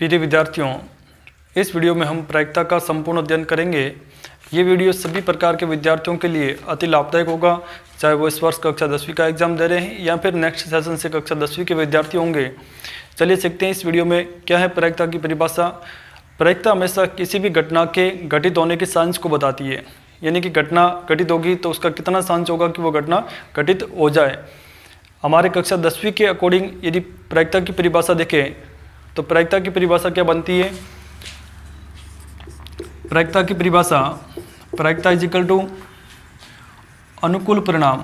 प्रिय विद्यार्थियों, इस वीडियो में हम प्रायिकता का संपूर्ण अध्ययन करेंगे। ये वीडियो सभी प्रकार के विद्यार्थियों के लिए अति लाभदायक होगा, चाहे वो इस वर्ष कक्षा 10वीं का एग्जाम दे रहे हैं या फिर नेक्स्ट सेशन से कक्षा 10वीं के विद्यार्थी होंगे। चलिए सीखते हैं इस वीडियो में क्या है प्रायिकता की परिभाषा। प्रायिकता हमेशा किसी भी घटना के घटित होने के चांस को बताती है, यानी कि घटना घटित होगी तो उसका कितना चांस होगा कि वो घटना घटित हो जाए। हमारे कक्षा 10वीं के अकॉर्डिंग यदि प्रायिकता की परिभाषा देखें तो प्रायिकता की परिभाषा क्या बनती है। प्रायिकता की परिभाषा, प्रायिकता इज इक्वल टू अनुकूल परिणाम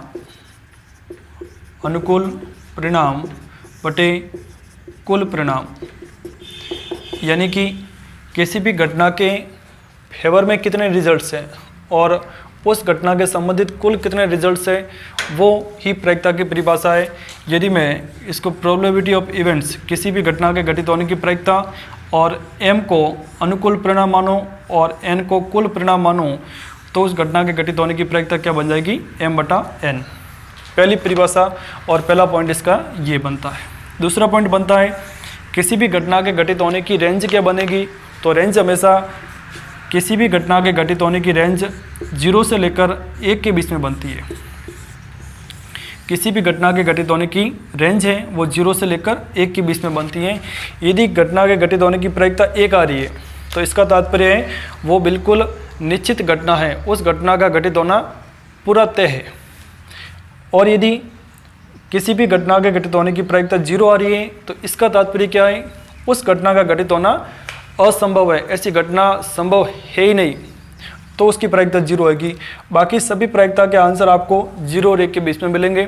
बटे कुल परिणाम, यानी कि किसी भी घटना के फेवर में कितने रिजल्ट्स हैं और उस घटना के संबंधित कुल कितने रिजल्ट्स हैं, वो ही प्रायिकता की परिभाषा है। यदि मैं इसको प्रोबेबिलिटी ऑफ इवेंट्स, किसी भी घटना के घटित होने की प्रायिकता, और m को अनुकूल परिणाम मानो और n को कुल परिणाम मानो, तो उस घटना के घटित होने की प्रायिकता क्या बन जाएगी, m/n। पहली परिभाषा और पहला पॉइंट इसका ये बनता है। दूसरा पॉइंट बनता है किसी भी घटना के घटित होने की रेंज क्या बनेगी। तो रेंज हमेशा किसी भी घटना के घटित होने की रेंज 0 से लेकर 1 के बीच में बनती है। किसी भी घटना के घटित होने की रेंज है वो 0 से लेकर 1 के बीच में बनती है। यदि घटना के घटित होने की प्रायिकता 1 आ रही है तो इसका तात्पर्य है वो बिल्कुल निश्चित घटना है, उस घटना का घटित होना पूरा तय है। और यदि किसी भी घटना के घटित होने की प्रायिकता 0 आ रही है तो इसका तात्पर्य क्या है, उस घटना का घटित होना असंभव है, ऐसी घटना संभव है ही नहीं, तो उसकी प्रायिकता 0 होगी। बाकी सभी प्रायिकता के आंसर आपको 0 और 1 के बीच में मिलेंगे।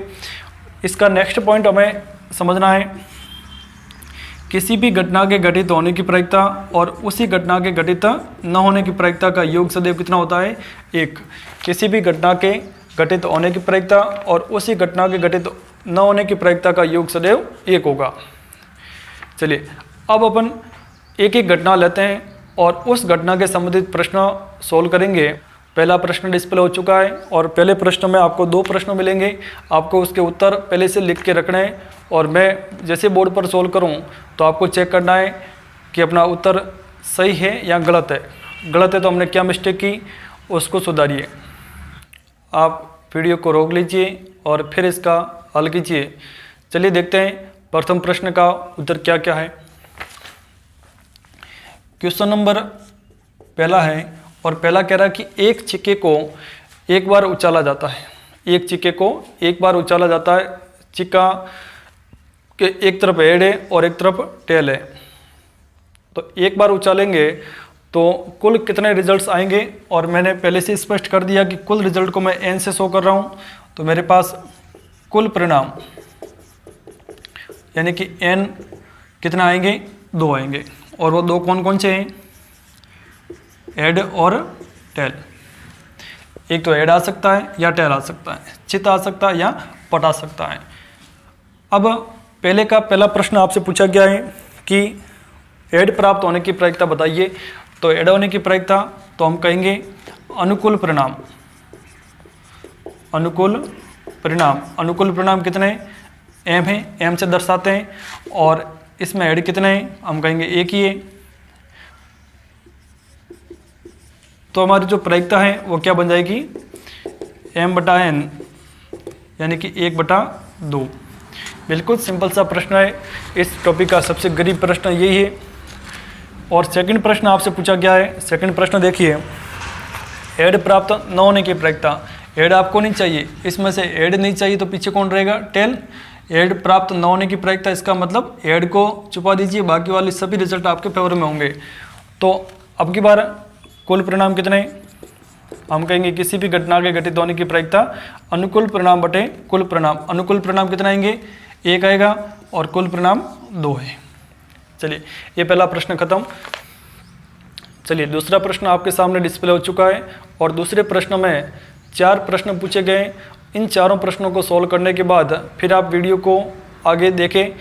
इसका नेक्स्ट पॉइंट हमें समझना है, किसी भी घटना के घटित होने की प्रायिकता और उसी घटना के घटित न होने की प्रायिकता का योग सदैव कितना होता है, 1। किसी भी घटना के घटित होने की प्रायिकता और उसी घटना के घटित न होने की प्रायिकता का योग सदैव 1 होगा। चलिए अब अपन एक एक घटना लेते हैं और उस घटना के संबंधित प्रश्न सोल्व करेंगे। पहला प्रश्न डिस्प्ले हो चुका है और पहले प्रश्न में आपको 2 प्रश्न मिलेंगे। आपको उसके उत्तर पहले से लिख के रखना है और मैं जैसे बोर्ड पर सोल्व करूं तो आपको चेक करना है कि अपना उत्तर सही है या गलत है। गलत है तो हमने क्या मिस्टेक की उसको सुधारिए। आप वीडियो को रोक लीजिए और फिर इसका हल कीजिए। चलिए देखते हैं प्रथम प्रश्न का उत्तर क्या क्या है। क्वेश्चन नंबर पहला है और पहला कह रहा है कि एक सिक्के को एक बार उछाला जाता है। एक सिक्के को एक बार उछाला जाता है। सिक्का के एक तरफ हेड है और एक तरफ टेल है। तो एक बार उछालेंगे तो कुल कितने रिजल्ट्स आएंगे, और मैंने पहले से स्पष्ट कर दिया कि कुल रिजल्ट को मैं n से शो कर रहा हूँ। तो मेरे पास कुल परिणाम यानी कि n कितना आएंगे, 2 आएंगे। और वो 2 कौन कौन से हैं, हेड और टेल। एक तो हेड आ सकता है या टेल आ सकता है, चित आ सकता है या पट आ सकता है। अब पहले का पहला प्रश्न आपसे पूछा गया है कि हेड प्राप्त होने की प्रायिकता बताइए। तो हेड होने की प्रायिकता तो हम कहेंगे अनुकूल परिणाम। अनुकूल परिणाम कितने, m है, m से दर्शाते हैं। और इसमें हेड कितने हैं, हम कहेंगे 1 ही है। तो हमारी जो प्रायिकता है वो क्या बन जाएगी, m/n यानी कि 1/2। बिल्कुल सिंपल सा प्रश्न है। इस टॉपिक का सबसे गरीब प्रश्न यही है। और सेकंड प्रश्न आपसे पूछा गया है। सेकंड प्रश्न देखिए, हेड प्राप्त न होने की प्रायिकता। हेड आपको नहीं चाहिए, इसमें से हेड नहीं चाहिए तो पीछे कौन रहेगा, टेल। हेड प्राप्त न होने की प्रायिकता, इसका मतलब हेड को छुपा दीजिए, बाकी वाले सभी रिजल्ट आपके फेवर में होंगे। तो अब की बार कुल परिणाम कितने, हम कहेंगे किसी भी घटना के घटित होने की प्रायिकता अनुकूल परिणाम बटे कुल परिणाम। अनुकूल परिणाम कितना आएंगे, 1 आएगा और कुल परिणाम 2 है। चलिए ये पहला प्रश्न खत्म। चलिए दूसरा प्रश्न आपके सामने डिस्प्ले हो चुका है और दूसरे प्रश्न में 4 प्रश्न पूछे गए। इन चारों प्रश्नों को सॉल्व करने के बाद फिर आप वीडियो को आगे देखें,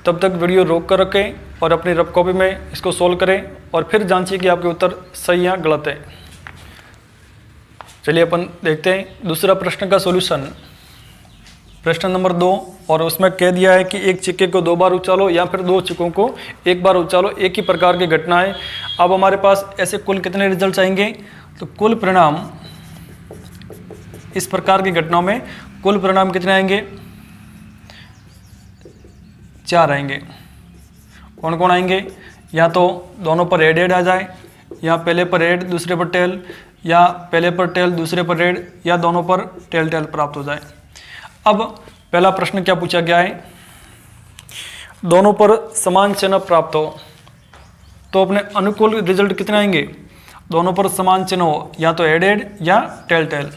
तब तक वीडियो रोक कर रखें और अपनी रफ कॉपी में इसको सॉल्व करें और फिर जांचिए कि आपके उत्तर सही या गलत है। चलिए अपन देखते हैं दूसरा प्रश्न का सॉल्यूशन। प्रश्न नंबर 2, और उसमें कह दिया है कि एक सिक्के को 2 बार उछालो या फिर 2 सिक्कों को 1 बार उछालो, एक ही प्रकार की घटना है। अब हमारे पास ऐसे कुल कितने रिजल्ट आएंगे? तो कुल परिणाम, इस प्रकार की घटनाओं में कुल परिणाम कितने आएंगे? 4 आएंगे। कौन कौन आएंगे? या तो दोनों पर हेड आ जाए, या पहले पर हेड दूसरे पर टेल, या पहले पर टेल दूसरे पर हेड, या दोनों पर टेल प्राप्त हो जाए। अब पहला प्रश्न क्या पूछा गया है? दोनों पर समान चिन्ह प्राप्त हो तो अपने अनुकूल रिजल्ट कितने आएंगे? दोनों पर समान चिन्ह हो, या तो हेड या टेल,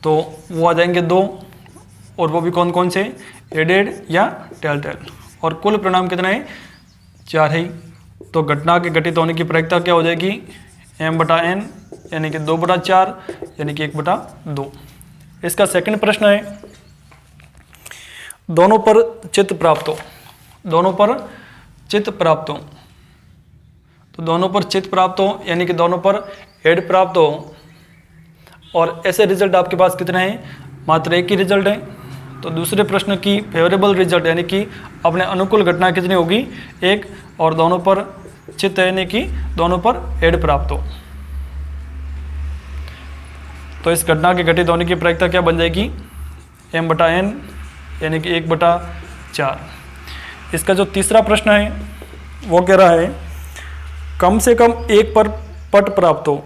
तो वो आ जाएंगे 2, और वो भी कौन कौन से? हेड या टेल। और कुल परिणाम कितना है? 4 है। तो घटना के घटित होने की प्रायिकता क्या हो जाएगी? m/n, यानी कि 2/4, यानी कि 1/2। इसका सेकंड प्रश्न है, दोनों पर चित्त प्राप्त हो। दोनों पर चित्त प्राप्त हो, तो दोनों पर चित्त प्राप्त हो यानी कि दोनों पर हेड प्राप्त हो, और ऐसे रिजल्ट आपके पास कितने हैं? मात्र एक ही रिजल्ट है। तो दूसरे प्रश्न की फेवरेबल रिजल्ट यानी कि अपने अनुकूल घटना कितनी होगी? 1, और दोनों पर चित्त यानी कि दोनों पर हेड प्राप्त हो। तो इस घटना के घटित होने की प्रायिकता क्या बन जाएगी? m/n, यानी कि 1/4। इसका जो तीसरा प्रश्न है वो कह रहा है, कम से कम एक पर पट प्राप्त हो,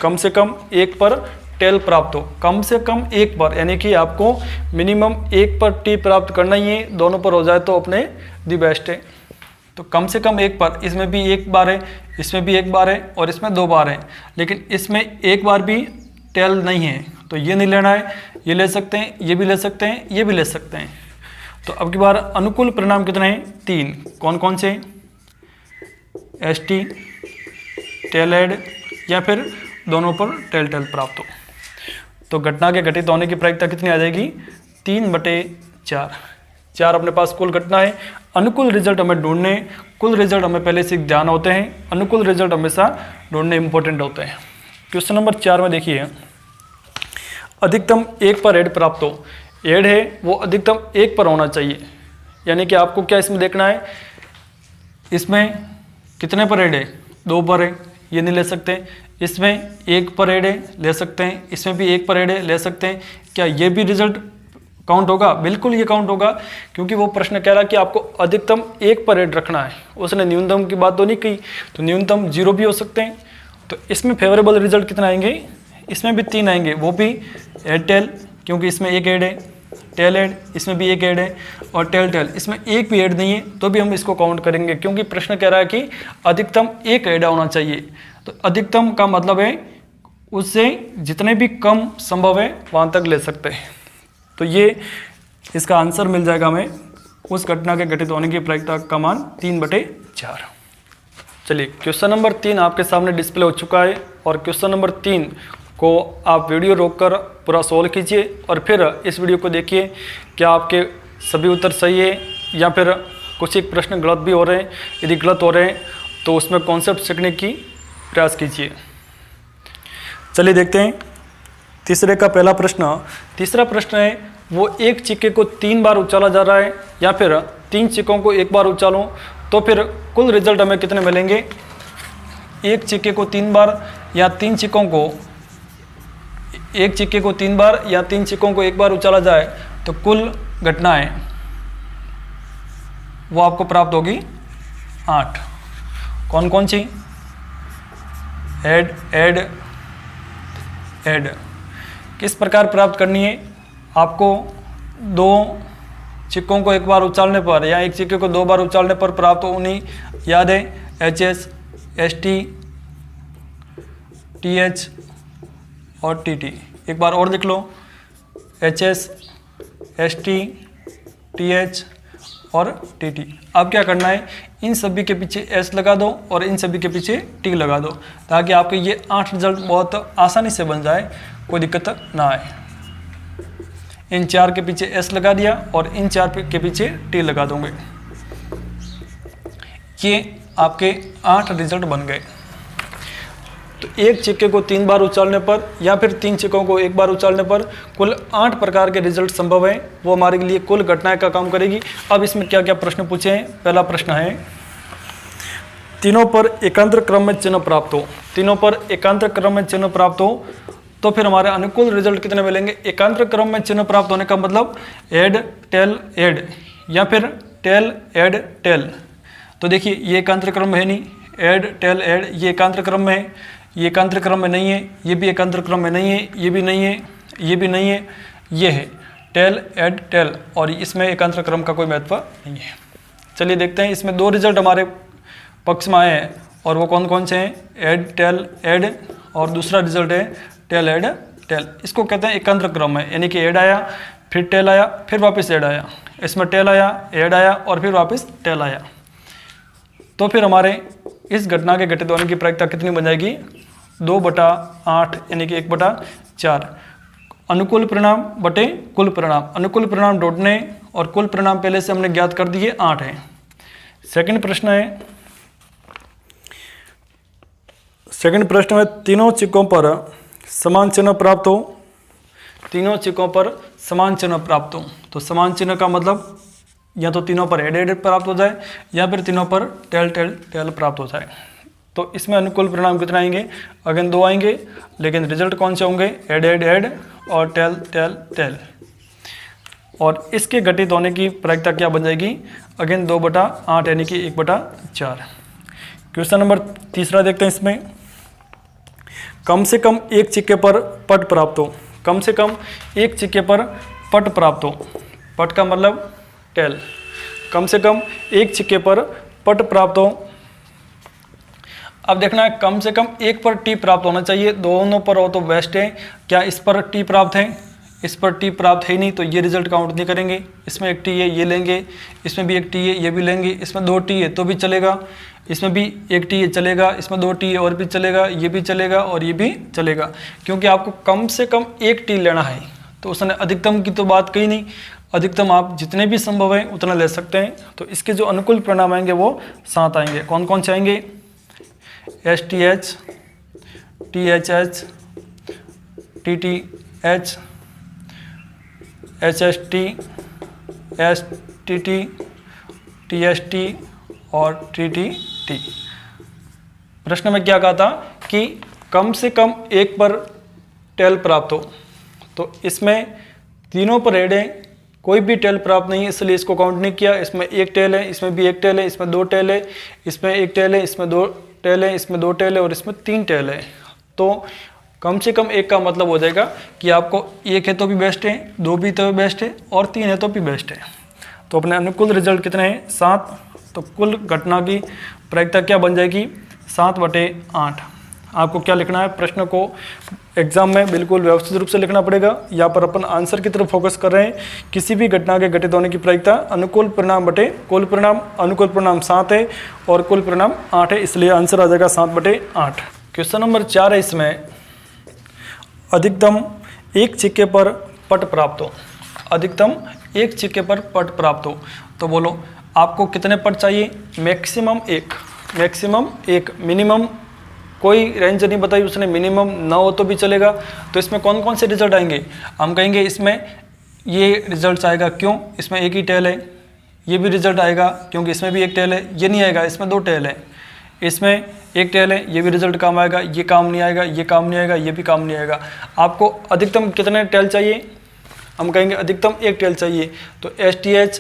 कम से कम एक पर टेल प्राप्त हो। कम से कम एक पर, यानी कि आपको मिनिमम एक पर टी प्राप्त करना ही है। दोनों पर हो जाए तो अपने दी बेस्ट है। तो कम से कम एक पर, इसमें भी एक बार है, इसमें भी एक बार है, और इसमें 2 बार है, लेकिन इसमें एक बार भी टेल नहीं है, तो ये नहीं लेना है। ये ले सकते हैं, ये भी ले सकते हैं, ये भी ले सकते हैं। तो अब की बार अनुकूल परिणाम कितने हैं? 3। कौन कौन से? ST, टेल हेड, या फिर दोनों पर टेल प्राप्त हो। तो घटना के घटित होने की प्रायिकता कितनी आ जाएगी? 3/4। 4 अपने पास कुल घटना है। अनुकूल रिजल्ट हमें ढूंढने, कुल रिजल्ट हमें पहले से ध्यान होते हैं, अनुकूल रिजल्ट हमेशा ढूंढने इंपॉर्टेंट होते हैं। क्वेश्चन नंबर 4 में देखिए, अधिकतम 1 पर हेड प्राप्त हो। हेड है वो अधिकतम 1 पर होना चाहिए, यानी कि आपको क्या इसमें देखना है? इसमें कितने पर हेड है? 2 पर है, ये नहीं ले सकते। इसमें 1 पर हेड है, ले सकते हैं। इसमें भी 1 पर हेड है, ले सकते हैं। क्या ये भी रिजल्ट काउंट होगा? बिल्कुल ये काउंट होगा, क्योंकि वो प्रश्न कह रहा है कि आपको अधिकतम 1 पर हेड रखना है। उसने न्यूनतम की बात तो नहीं की, तो न्यूनतम 0 भी हो सकते हैं। तो इसमें फेवरेबल रिजल्ट कितना आएंगे? इसमें भी 3 आएंगे, वो भी हेड टेल, क्योंकि इसमें 1 हेड है, टेल हेड, इसमें भी 1 हेड है, और टेल, इसमें 1 भी हेड नहीं है, तो भी हम इसको काउंट करेंगे, क्योंकि प्रश्न कह रहा है कि अधिकतम 1 हेड होना चाहिए। तो अधिकतम का मतलब है उससे जितने भी कम संभव है वहाँ तक ले सकते हैं। तो ये इसका आंसर मिल जाएगा हमें, उस घटना के घटित होने की प्रायिकता का मान 3/4। चलिए, क्वेश्चन नंबर 3 आपके सामने डिस्प्ले हो चुका है, और क्वेश्चन नंबर 3 को आप वीडियो रोककर पूरा सॉल्व कीजिए, और फिर इस वीडियो को देखिए क्या आपके सभी उत्तर सही है या फिर कुछ एक प्रश्न गलत भी हो रहे हैं। यदि गलत हो रहे हैं तो उसमें कॉन्सेप्ट सीखने की प्रयास कीजिए। चलिए देखते हैं तीसरे का पहला प्रश्न। तीसरा प्रश्न है, वो एक सिक्के को 3 बार उछाला जा रहा है, या फिर 3 सिक्कों को 1 बार उछालो, तो फिर कुल रिजल्ट हमें कितने मिलेंगे? एक सिक्के को 3 बार या 3 सिक्कों को, एक सिक्के को 3 बार या 3 सिक्कों को 1 बार उछाला जाए तो कुल घटनाएं वो आपको प्राप्त होगी 8। कौन कौन सी? Head, head, head. किस प्रकार प्राप्त करनी है? आपको 2 सिक्कों को 1 बार उछालने पर या एक सिक्के को 2 बार उछालने पर प्राप्त होनी याद है, HS, ST, TH और TT। एक बार और लिख लो, HS, ST, TH और TT। अब क्या करना है? इन सभी के पीछे S लगा दो और इन सभी के पीछे T लगा दो, ताकि आपके ये 8 रिजल्ट बहुत आसानी से बन जाए, कोई दिक्कत ना आए। इन 4 के पीछे S लगा दिया और इन 4 के पीछे T लगा दोगे। ये आपके 8 रिजल्ट बन गए। तो एक सिक्के को 3 बार उछालने पर या फिर 3 सिक्कों को 1 बार उछालने पर कुल 8 प्रकार के रिजल्ट संभव हैं, वो हमारे लिए कुल घटनाएं का काम करेगी। अब इसमें क्या क्या प्रश्न पूछे हैं। पहला प्रश्न है, तीनों पर एकांतर क्रम में चिन्ह प्राप्त हो। तीनों पर एकांतर क्रम में चिन्ह प्राप्त हो तो फिर हमारे अनुकूल रिजल्ट कितने मिलेंगे। एकांतर क्रम में चिन्ह प्राप्त होने का मतलब एड टेल एड या फिर टेल एड टेल। तो देखिए ये एकांतर क्रम में है नहीं, एड टेल एड ये एकांतर क्रम में है, ये एकांतर क्रम में नहीं है, ये भी एकांतर क्रम में नहीं है, ये भी नहीं है, ये भी नहीं है, ये है टेल एड टेल, और इसमें एकांतर क्रम का कोई महत्व नहीं है। चलिए देखते हैं, इसमें 2 रिजल्ट हमारे पक्ष में आए हैं और वो कौन कौन से हैं, एड टेल एड और दूसरा रिजल्ट है टेल एड टेल। इसको कहते हैं एकांतर क्रम में, यानी कि एड आया फिर टेल आया फिर वापस एड आया, इसमें टेल आया एड आया और फिर वापस टेल आया। तो फिर हमारे इस घटना के घटित होने की प्रायिकता कितनी बन जाएगी, 2/8 यानी कि 1/4। अनुकूल परिणाम बटे कुल परिणाम, अनुकूल परिणाम ढूंढने और कुल परिणाम पहले से हमने ज्ञात कर दिए 8 है। सेकंड प्रश्न में तीनों सिक्कों पर समान चिन्ह प्राप्त हो। तीनों सिक्कों पर समान चिन्ह प्राप्त हो, तो समान चिन्ह का मतलब या तो तीनों पर एड एड प्राप्त हो जाए या फिर तीनों पर टेल टेल टेल प्राप्त हो जाए। तो इसमें अनुकूल परिणाम कितने आएंगे, अगेन 2 आएंगे, लेकिन रिजल्ट कौन से होंगे, एड एड एड और टेल टेल टेल। और इसके घटित होने की प्रायिकता क्या बन जाएगी, अगेन 2/8 यानी कि 1/4। क्वेश्चन नंबर 3 देखते हैं। इसमें कम से कम एक सिक्के पर पट प्राप्त हो। कम से कम एक सिक्के पर पट प्राप्त हो, पट का मतलब टेल। कम से कम एक सिक्के पर पट प्राप्त हो। अब देखना है, कम से कम एक पर टी प्राप्त होना चाहिए, दोनों पर हो तो बेस्ट है। क्या इस पर टी प्राप्त है, इस पर टी प्राप्त है नहीं, तो ये रिजल्ट काउंट नहीं करेंगे। इसमें एक टी है ये लेंगे, इसमें भी एक टी है ये भी लेंगे, इसमें 2 टी है तो भी चलेगा, इसमें भी एक टी है चलेगा, इसमें 2 टी है और भी चलेगा, ये भी चलेगा और ये भी चलेगा। क्योंकि आपको कम से कम एक टी लेना है, तो उसने अधिकतम की तो बात कही नहीं, अधिकतम आप जितने भी संभव है उतना ले सकते हैं। तो इसके जो अनुकूल परिणाम आएंगे वो 7 आएंगे। कौन कौन से आएंगे, STH, THH, TTH, HST, STT, TST और TTT। प्रश्न में क्या कहा था कि कम से कम एक पर टेल प्राप्त हो, तो इसमें तीनों पर एड है, कोई भी टेल प्राप्त नहीं है इसलिए इसको काउंट नहीं किया। इसमें एक टेल है, इसमें भी एक टेल है, इसमें 2 टेल है, इसमें एक टेल है, इसमें 2 टेल है, इसमें 2 टेल है और इसमें 3 टेल है। तो कम से कम एक का मतलब हो जाएगा कि आपको एक है तो भी बेस्ट है, 2 भी तो बेस्ट है और 3 है तो भी बेस्ट है। तो अपने अनुकूल रिजल्ट कितने हैं, 7। तो कुल घटना की प्रायिकता क्या बन जाएगी, 7/8। आपको क्या लिखना है, प्रश्न को एग्जाम में बिल्कुल व्यवस्थित रूप से लिखना पड़ेगा। यहाँ पर अपन आंसर की तरफ फोकस कर रहे हैं। किसी भी घटना के घटित होने की प्रायिकता अनुकूल परिणाम बटे कुल परिणाम, अनुकूल परिणाम 7 है और कुल परिणाम 8 है, इसलिए आंसर आ जाएगा 7/8। क्वेश्चन नंबर 4 है, इसमें अधिकतम एक सिक्के पर पट प्राप्त हो। अधिकतम एक सिक्के पर पट प्राप्त हो, तो बोलो आपको कितने पट चाहिए, मैक्सिमम एक, मिनिमम कोई रेंज नहीं बताई उसने, मिनिमम 9 हो तो भी चलेगा। तो इसमें कौन कौन से रिजल्ट आएंगे, हम कहेंगे इसमें ये रिजल्ट आएगा, क्यों, इसमें एक ही टेल है। ये भी रिजल्ट आएगा क्योंकि इसमें भी एक टेल है। ये नहीं आएगा, इसमें 2 टेल है, इसमें एक टेल है, ये भी रिजल्ट काम आएगा। ये काम नहीं आएगा, ये काम नहीं आएगा, ये भी काम नहीं आएगा। आपको अधिकतम कितने टेल चाहिए, हम कहेंगे अधिकतम एक टेल चाहिए। तो STH,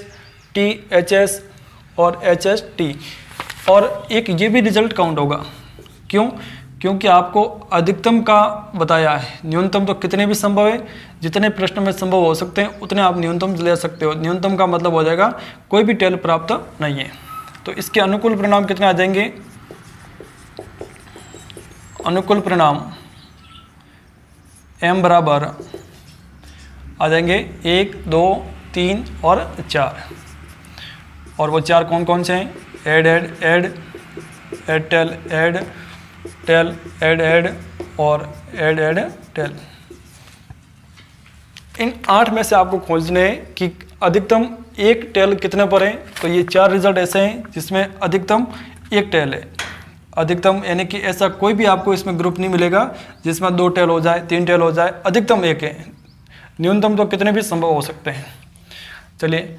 THS और HST, और एक ये भी रिजल्ट काउंट होगा। क्यों, क्योंकि आपको अधिकतम का बताया है, न्यूनतम तो कितने भी संभव है, जितने प्रश्न में संभव हो सकते हैं उतने आप न्यूनतम ले सकते हो। न्यूनतम का मतलब हो जाएगा कोई भी टेल प्राप्त नहीं है। तो इसके अनुकूल परिणाम कितने आ जाएंगे, अनुकूल परिणाम m बराबर आ जाएंगे 1, 2, 3 और 4। और वो 4 कौन कौन से हैं, head head head, head tail head, tail head head और एड एड टेल। इन 8 में से आपको खोजने हैं कि अधिकतम एक टेल कितने पर है। तो ये 4 रिजल्ट ऐसे हैं जिसमें अधिकतम एक टेल है। अधिकतम यानी कि ऐसा कोई भी आपको इसमें ग्रुप नहीं मिलेगा जिसमें 2 टेल हो जाए, 3 टेल हो जाए, अधिकतम 1 है। न्यूनतम तो कितने भी संभव हो सकते हैं। चलिए,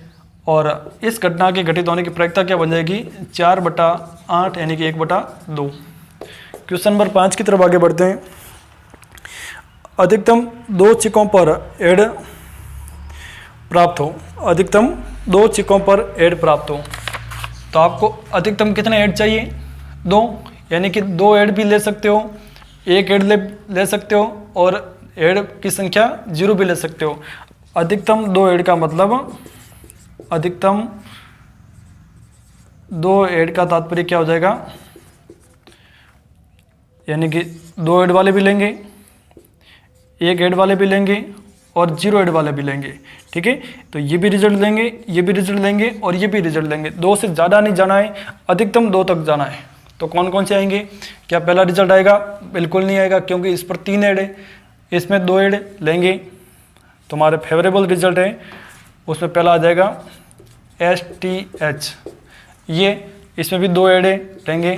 और इस घटना के घटित होने की प्रायिकता क्या बन जाएगी? 4/8 यानी कि 1/2। क्वेश्चन नंबर 5 की तरफ आगे बढ़ते हैं। अधिकतम 2 चिकों पर एड प्राप्त हो, अधिकतम 2 चिकों पर एड प्राप्त हो, तो आपको अधिकतम कितने ऐड चाहिए? 2, यानी कि 2 ऐड भी ले सकते हो, 1 ऐड ले सकते हो, और ऐड की संख्या 0 भी ले सकते हो। अधिकतम 2 ऐड का मतलब, अधिकतम 2 ऐड का तात्पर्य क्या हो जाएगा? यानी कि 2 ऐड वाले भी लेंगे, 1 ऐड वाले भी लेंगे, और 0 ऐड वाले भी लेंगे। ठीक है, तो ये भी रिजल्ट लेंगे, ये भी रिजल्ट लेंगे, और ये भी रिजल्ट लेंगे। 2 से ज़्यादा नहीं जाना है, अधिकतम 2 तक जाना है। तो कौन कौन से आएंगे? क्या पहला रिजल्ट आएगा? बिल्कुल नहीं आएगा, क्योंकि इस पर 3 ऐड है, इसमें 2 ऐड लेंगे। तुम्हारे फेवरेबल रिजल्ट है, उसमें पहला आ जाएगा STH, ये इसमें भी 2 ऐड लेंगे।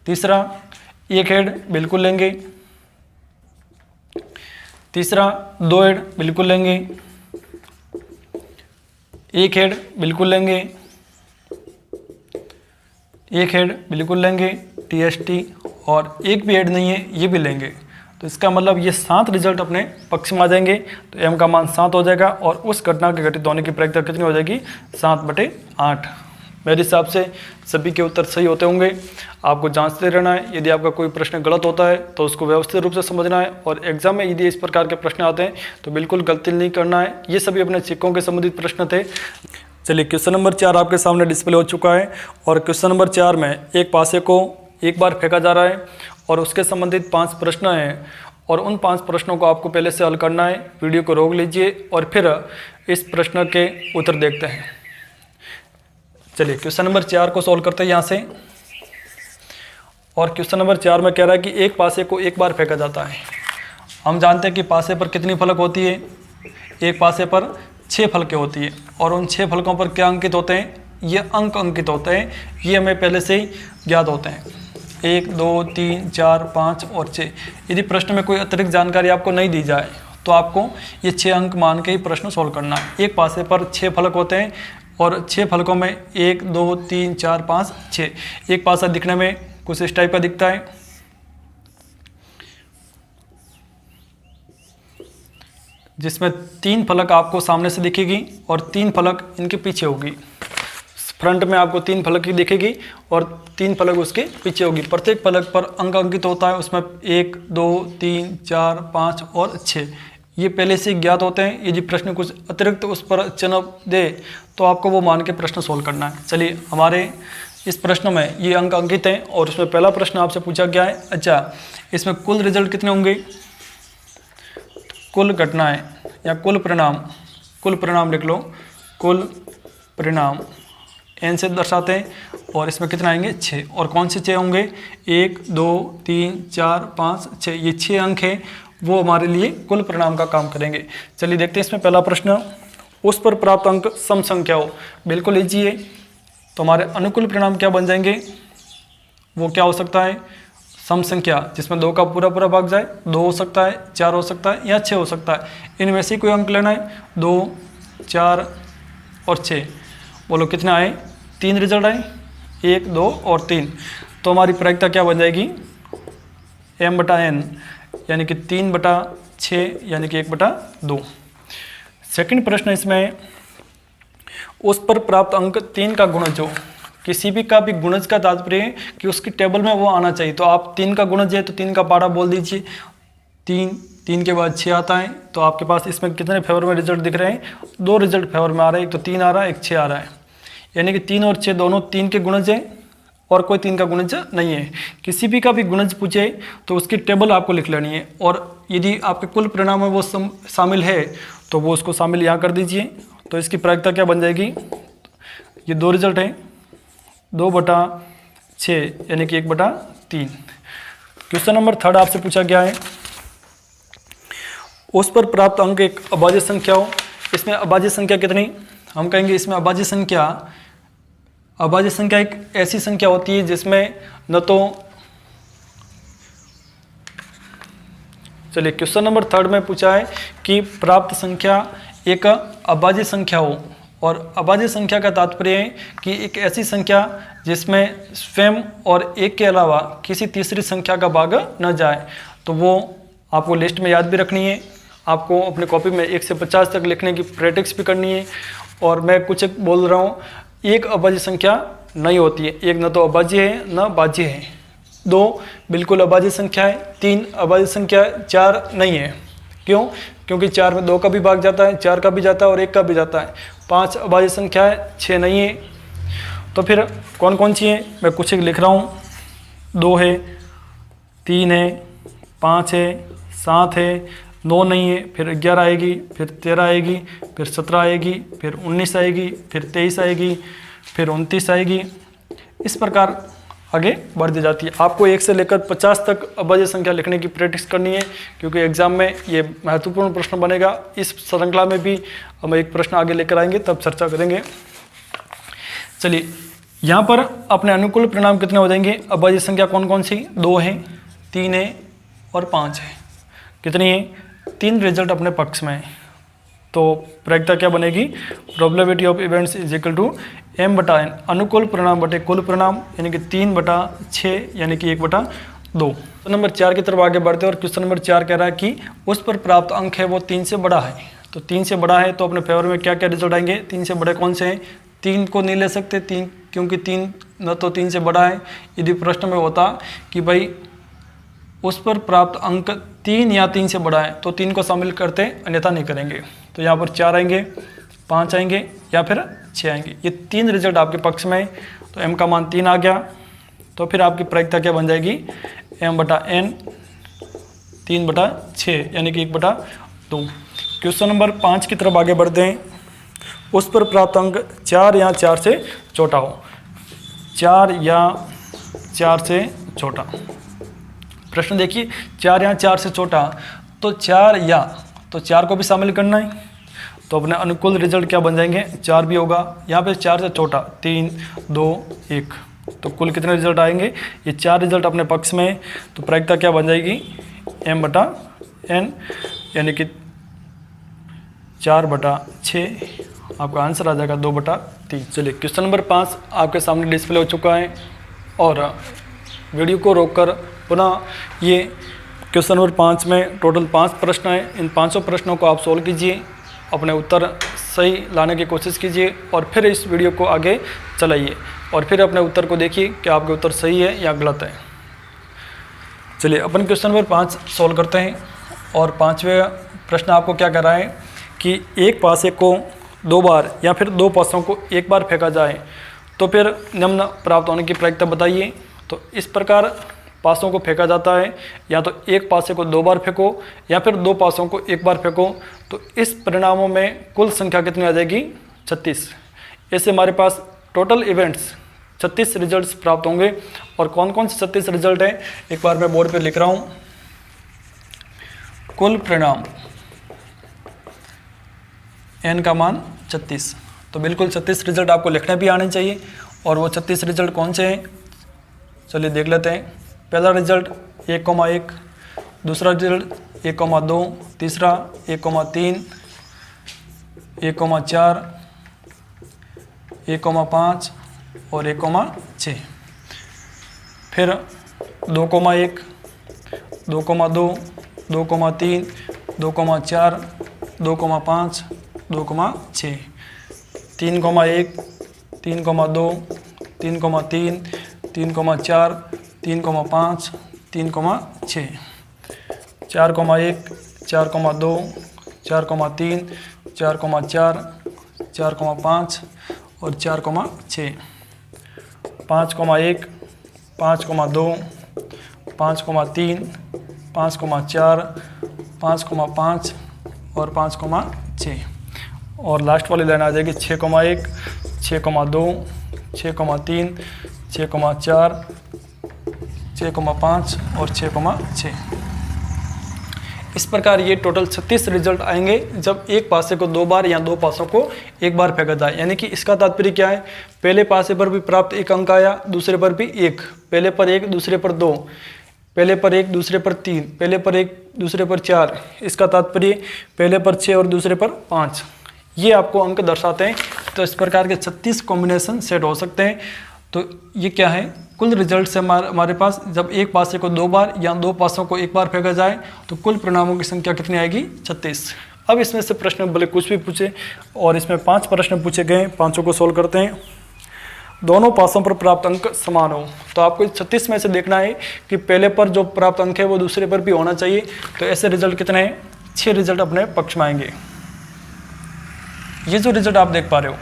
तीसरा 1 ऐड बिल्कुल लेंगे, तीसरा 2 ऐड बिल्कुल लेंगे, 1 ऐड बिल्कुल लेंगे, 1 ऐड बिल्कुल लेंगे TST, और 1 भी ऐड नहीं है, ये भी लेंगे। तो इसका मतलब ये 7 रिजल्ट अपने पक्ष में आ जाएंगे। तो m का मान 7 हो जाएगा, और उस घटना के घटित होने की प्रायिकता कितनी हो जाएगी? 7/8। मेरे हिसाब से सभी के उत्तर सही होते होंगे। आपको जांचते रहना है, यदि आपका कोई प्रश्न गलत होता है तो उसको व्यवस्थित रूप से समझना है, और एग्जाम में यदि इस प्रकार के प्रश्न आते हैं तो बिल्कुल गलती नहीं करना है। ये सभी अपने चिक्कों के संबंधित प्रश्न थे। चलिए, क्वेश्चन नंबर 4 आपके सामने डिस्प्ले हो चुका है, और क्वेश्चन नंबर 4 में एक पासे को एक बार फेंका जा रहा है, और उसके संबंधित 5 प्रश्न हैं, और उन 5 प्रश्नों को आपको पहले से हल करना है। वीडियो को रोक लीजिए और फिर इस प्रश्न के उत्तर देखते हैं। चलिए, क्वेश्चन नंबर 4 को सॉल्व करते हैं यहाँ से। और क्वेश्चन नंबर 4 में कह रहा है कि एक पासे को एक बार फेंका जाता है। हम जानते हैं कि पासे पर कितनी फलक होती है? एक पासे पर 6 फलकें होती है, और उन 6 फलकों पर क्या अंकित होते हैं? ये अंक अंकित होते हैं, ये हमें पहले से ही ज्ञात होते हैं। 1, 2, 3, 4, 5 और 6। यदि प्रश्न में कोई अतिरिक्त जानकारी आपको नहीं दी जाए तो आपको ये 6 अंक मान के ही प्रश्न सॉल्व करना है। एक पासे पर 6 फलक होते हैं, और 6 फलकों में 1, 2, 3, 4, 5, 6। एक पासा दिखने में कुछ इस टाइप का दिखता है, जिसमें 3 फलक आपको सामने से दिखेगी और 3 फलक इनके पीछे होगी। फ्रंट में आपको 3 फलक ही दिखेगी और 3 फलक उसके पीछे होगी। प्रत्येक फलक पर अंक अंकित होता है, उसमें 1, 2, 3, 4, 5 और 6 ये पहले से ज्ञात होते हैं। यदि प्रश्न कुछ अतिरिक्त उस पर चिन्ह दे तो आपको वो मान के प्रश्न सोल्व करना है। चलिए, हमारे इस प्रश्न में ये अंक अंकित हैं, और उसमें पहला प्रश्न आपसे पूछा गया है, अच्छा इसमें कुल रिजल्ट कितने होंगे? कुल घटनाएं या कुल परिणाम लिख लो। कुल परिणाम n से दर्शाते हैं, और इसमें कितना आएंगे? 6। और कौन से 6 होंगे? 1, 2, 3, 4, 5, 6। ये 6 अंक हैं, वो हमारे लिए कुल परिणाम का काम करेंगे। चलिए देखते हैं इसमें पहला प्रश्न। उस पर प्राप्त अंक सम संख्या हो। बिल्कुल ईजी है। तो हमारे अनुकूल परिणाम क्या बन जाएंगे? वो क्या हो सकता है? सम संख्या, जिसमें 2 का पूरा भाग जाए। 2 हो सकता है, 4 हो सकता है, या 6 हो सकता है। इनमें से कोई अंक लेना है। 2, 4 और 6। बोलो कितने आए? 3 रिजल्ट आए, 1, 2 और 3। तो हमारी प्रायिकता क्या बन जाएगी? m/n, यानी कि 3/6 यानी कि 1/2। सेकंड प्रश्न इसमें, उस पर प्राप्त अंक 3 का गुणज हो। किसी भी का भी गुणज का तात्पर्य है कि उसकी टेबल में वो आना चाहिए। तो आप 3 का गुणज है तो 3 का पारा बोल दीजिए। 3 के बाद 6 आता है। तो आपके पास इसमें कितने फेवर में रिजल्ट दिख रहे हैं? 2 रिजल्ट फेवर में आ रहे हैं। एक तो 3 आ रहा है, एक 6 आ रहा है। यानी कि 3 और 6 दोनों 3 के गुणज है, और कोई 3 का गुणज नहीं है। किसी भी का भी गुणज पूछे तो उसकी टेबल आपको लिख लेनी है, और यदि आपके कुल परिणाम में वो शामिल है तो वो उसको शामिल यहाँ कर दीजिए। तो इसकी प्रायिकता क्या बन जाएगी? ये 2 रिजल्ट हैं, 2/6 यानी कि 1/3। क्वेश्चन नंबर 3 आपसे पूछा गया है, उस पर प्राप्त अंक एक अभाज्य संख्या हो। इसमें अभाज्य संख्या कितनी? हम कहेंगे इसमें अभाज्य संख्या अभाज्य संख्या एक ऐसी संख्या होती है जिसमें न तो, चलिए क्वेश्चन नंबर 3 में पूछा है कि प्राप्त संख्या एक अभाज्य संख्या हो, और अभाज्य संख्या का तात्पर्य है कि एक ऐसी संख्या जिसमें स्वयं और एक के अलावा किसी तीसरी संख्या का भाग न जाए। तो वो आपको लिस्ट में याद भी रखनी है, आपको अपने कॉपी में 1 से 50 तक लिखने की प्रैक्टिस भी करनी है। और मैं कुछ बोल रहा हूँ, एक अभाज्य संख्या नहीं होती है, एक न तो अभाज्य है न भाज्य है, 2 बिल्कुल अभाज्य संख्या है, 3 अभाज्य संख्या है, 4 नहीं है। क्यों? क्योंकि 4 में 2 का भी भाग जाता है, 4 का भी जाता है और 1 का भी जाता है। 5 अभाज्य संख्या है, 6 नहीं है। तो फिर कौन कौन सी है, मैं कुछ एक लिख रहा हूँ। 2 है, 3 है, 5 है, 7 है, 9 नहीं है, फिर 11 आएगी, फिर 13 आएगी, फिर 17 आएगी, फिर 19 आएगी, फिर 23 आएगी, फिर 29 आएगी। इस प्रकार आगे बढ़ती जाती है। आपको 1 से लेकर 50 तक अभाज्य संख्या लिखने की प्रैक्टिस करनी है, क्योंकि एग्जाम में ये महत्वपूर्ण प्रश्न बनेगा। इस श्रृंखला में भी हम एक प्रश्न आगे लेकर आएंगे, तब चर्चा करेंगे। चलिए, यहाँ पर अपने अनुकूल परिणाम कितने हो जाएंगे? अभाज्य संख्या कौन कौन सी? 2 है, 3 है और 5 है। कितनी है? 3 रिजल्ट अपने पक्ष में है। तो प्रायिकता क्या बनेगी? Probability of events is equal to m/n, अनुकूल परिणाम बटे कुल परिणाम, यानी कि 3/6 यानी कि 1/2। तो नंबर 4 की तरफ आगे बढ़ते हैं और क्वेश्चन नंबर 4 कह रहा है कि उस पर प्राप्त अंक है वो 3 से बड़ा है। तो 3 से बड़ा है तो अपने फेवर में क्या क्या रिजल्ट आएंगे? 3 से बड़े कौन से हैं? 3 को नहीं ले सकते, 3 क्योंकि 3 न तो 3 से बड़ा है। यदि प्रश्न में होता कि भाई उस पर प्राप्त अंक 3 या 3 से बड़ा है तो 3 को शामिल करते, अन्यथा नहीं करेंगे। तो यहाँ पर 4 आएंगे, 5 आएंगे या फिर 6 आएंगे। ये 3 रिजल्ट आपके पक्ष में है, तो m का मान 3 आ गया। तो फिर आपकी प्रायिकता क्या बन जाएगी? m/n 3/6 यानी कि 1/2। क्वेश्चन नंबर 5 की तरफ आगे बढ़ते हैं। उस पर प्राप्त अंक 4 या 4 से छोटा हो। 4 या 4 से छोटा। प्रश्न देखिए, 4 या 4 से छोटा, तो 4 या, तो 4 को भी शामिल करना है। तो अपने अनुकूल रिजल्ट क्या बन जाएंगे? 4 भी होगा। यहाँ पे 4 से छोटा 3, 2, 1, तो कुल कितने रिजल्ट आएंगे? ये 4 रिजल्ट अपने पक्ष में। तो प्रायिकता क्या बन जाएगी? m/n यानी कि 4/6। आपका आंसर आ जाएगा 2/3। चलिए, क्वेश्चन नंबर 5 आपके सामने डिस्प्ले हो चुका है, और वीडियो को रोककर पुनः ये क्वेश्चन नंबर 5 में टोटल 5 प्रश्न हैं। इन 5 प्रश्नों को आप सोल्व कीजिए, अपने उत्तर सही लाने की कोशिश कीजिए, और फिर इस वीडियो को आगे चलाइए और फिर अपने उत्तर को देखिए कि आपके उत्तर सही है या गलत है। चलिए, अपन क्वेश्चन नंबर 5 सोल्व करते हैं। और 5वें प्रश्न आपको क्या कह रहा है कि एक पासे को 2 बार या फिर 2 पासों को 1 बार फेंका जाए तो फिर निम्न प्राप्त होने की प्रायिकता बताइए। तो इस प्रकार पासों को फेंका जाता है, या तो एक पासे को 2 बार फेंको या फिर 2 पासों को 1 बार फेंको। तो इस परिणामों में कुल संख्या कितनी आ जाएगी? 36। ऐसे हमारे पास टोटल इवेंट्स 36 रिजल्ट्स प्राप्त होंगे। और कौन कौन से 36 रिजल्ट हैं, एक बार मैं बोर्ड पे लिख रहा हूँ। कुल परिणाम n का मान 36। तो बिल्कुल 36 रिजल्ट आपको लिखने भी आने चाहिए। और वो 36 रिजल्ट कौन से हैं, चलिए देख लेते हैं। पहला रिजल्ट 1,1, दूसरा रिजल्ट 1,2, तीसरा 1,3, 1,4, 1,5 और 1,6। फिर 2,1, 2,2, 2,3, 2,4, 2,5, 2,6, 3,1, 3,2, 3,3, 3,4, 3,5, 3,6, 4,1, 4,2, 4,3, 4,4, 4,5 और 4,6, 5,1, 5,2, 5,3, 5,4, 5,5 और 5,6। और लास्ट वाली लाइन आ जाएगी 6,1, 6,2, 6,3, 6,4, 6,5 और 6,6। इस प्रकार ये टोटल 36 रिजल्ट आएंगे जब एक पासे को 2 बार या 2 पासों को 1 बार फेंका जाए। यानी कि इसका तात्पर्य क्या है, पहले पासे पर भी प्राप्त 1 अंक आया, दूसरे पर भी 1, पहले पर 1 दूसरे पर 2, पहले पर 1 दूसरे पर 3, पहले पर 1 दूसरे पर 4, इसका तात्पर्य पहले पर 6 और दूसरे पर 5। ये आपको अंक दर्शाते हैं। तो इस प्रकार के 36 कॉम्बिनेशन सेट हो सकते हैं। तो ये क्या है, कुल रिजल्ट से हमारे पास जब एक पासे को 2 बार या 2 पासों को 1 बार फेंका जाए तो कुल परिणामों की संख्या कितनी आएगी, 36। अब इसमें से प्रश्न भले कुछ भी पूछे, और इसमें 5 प्रश्न पूछे गए, पांचों को सोल्व करते हैं। दोनों पासों पर प्राप्त अंक समान हो, तो आपको 36 में से देखना है कि पहले पर जो प्राप्त अंक है वो दूसरे पर भी होना चाहिए। तो ऐसे रिजल्ट कितने हैं, 6 रिजल्ट अपने पक्ष में आएंगे। ये जो रिजल्ट आप देख पा रहे हो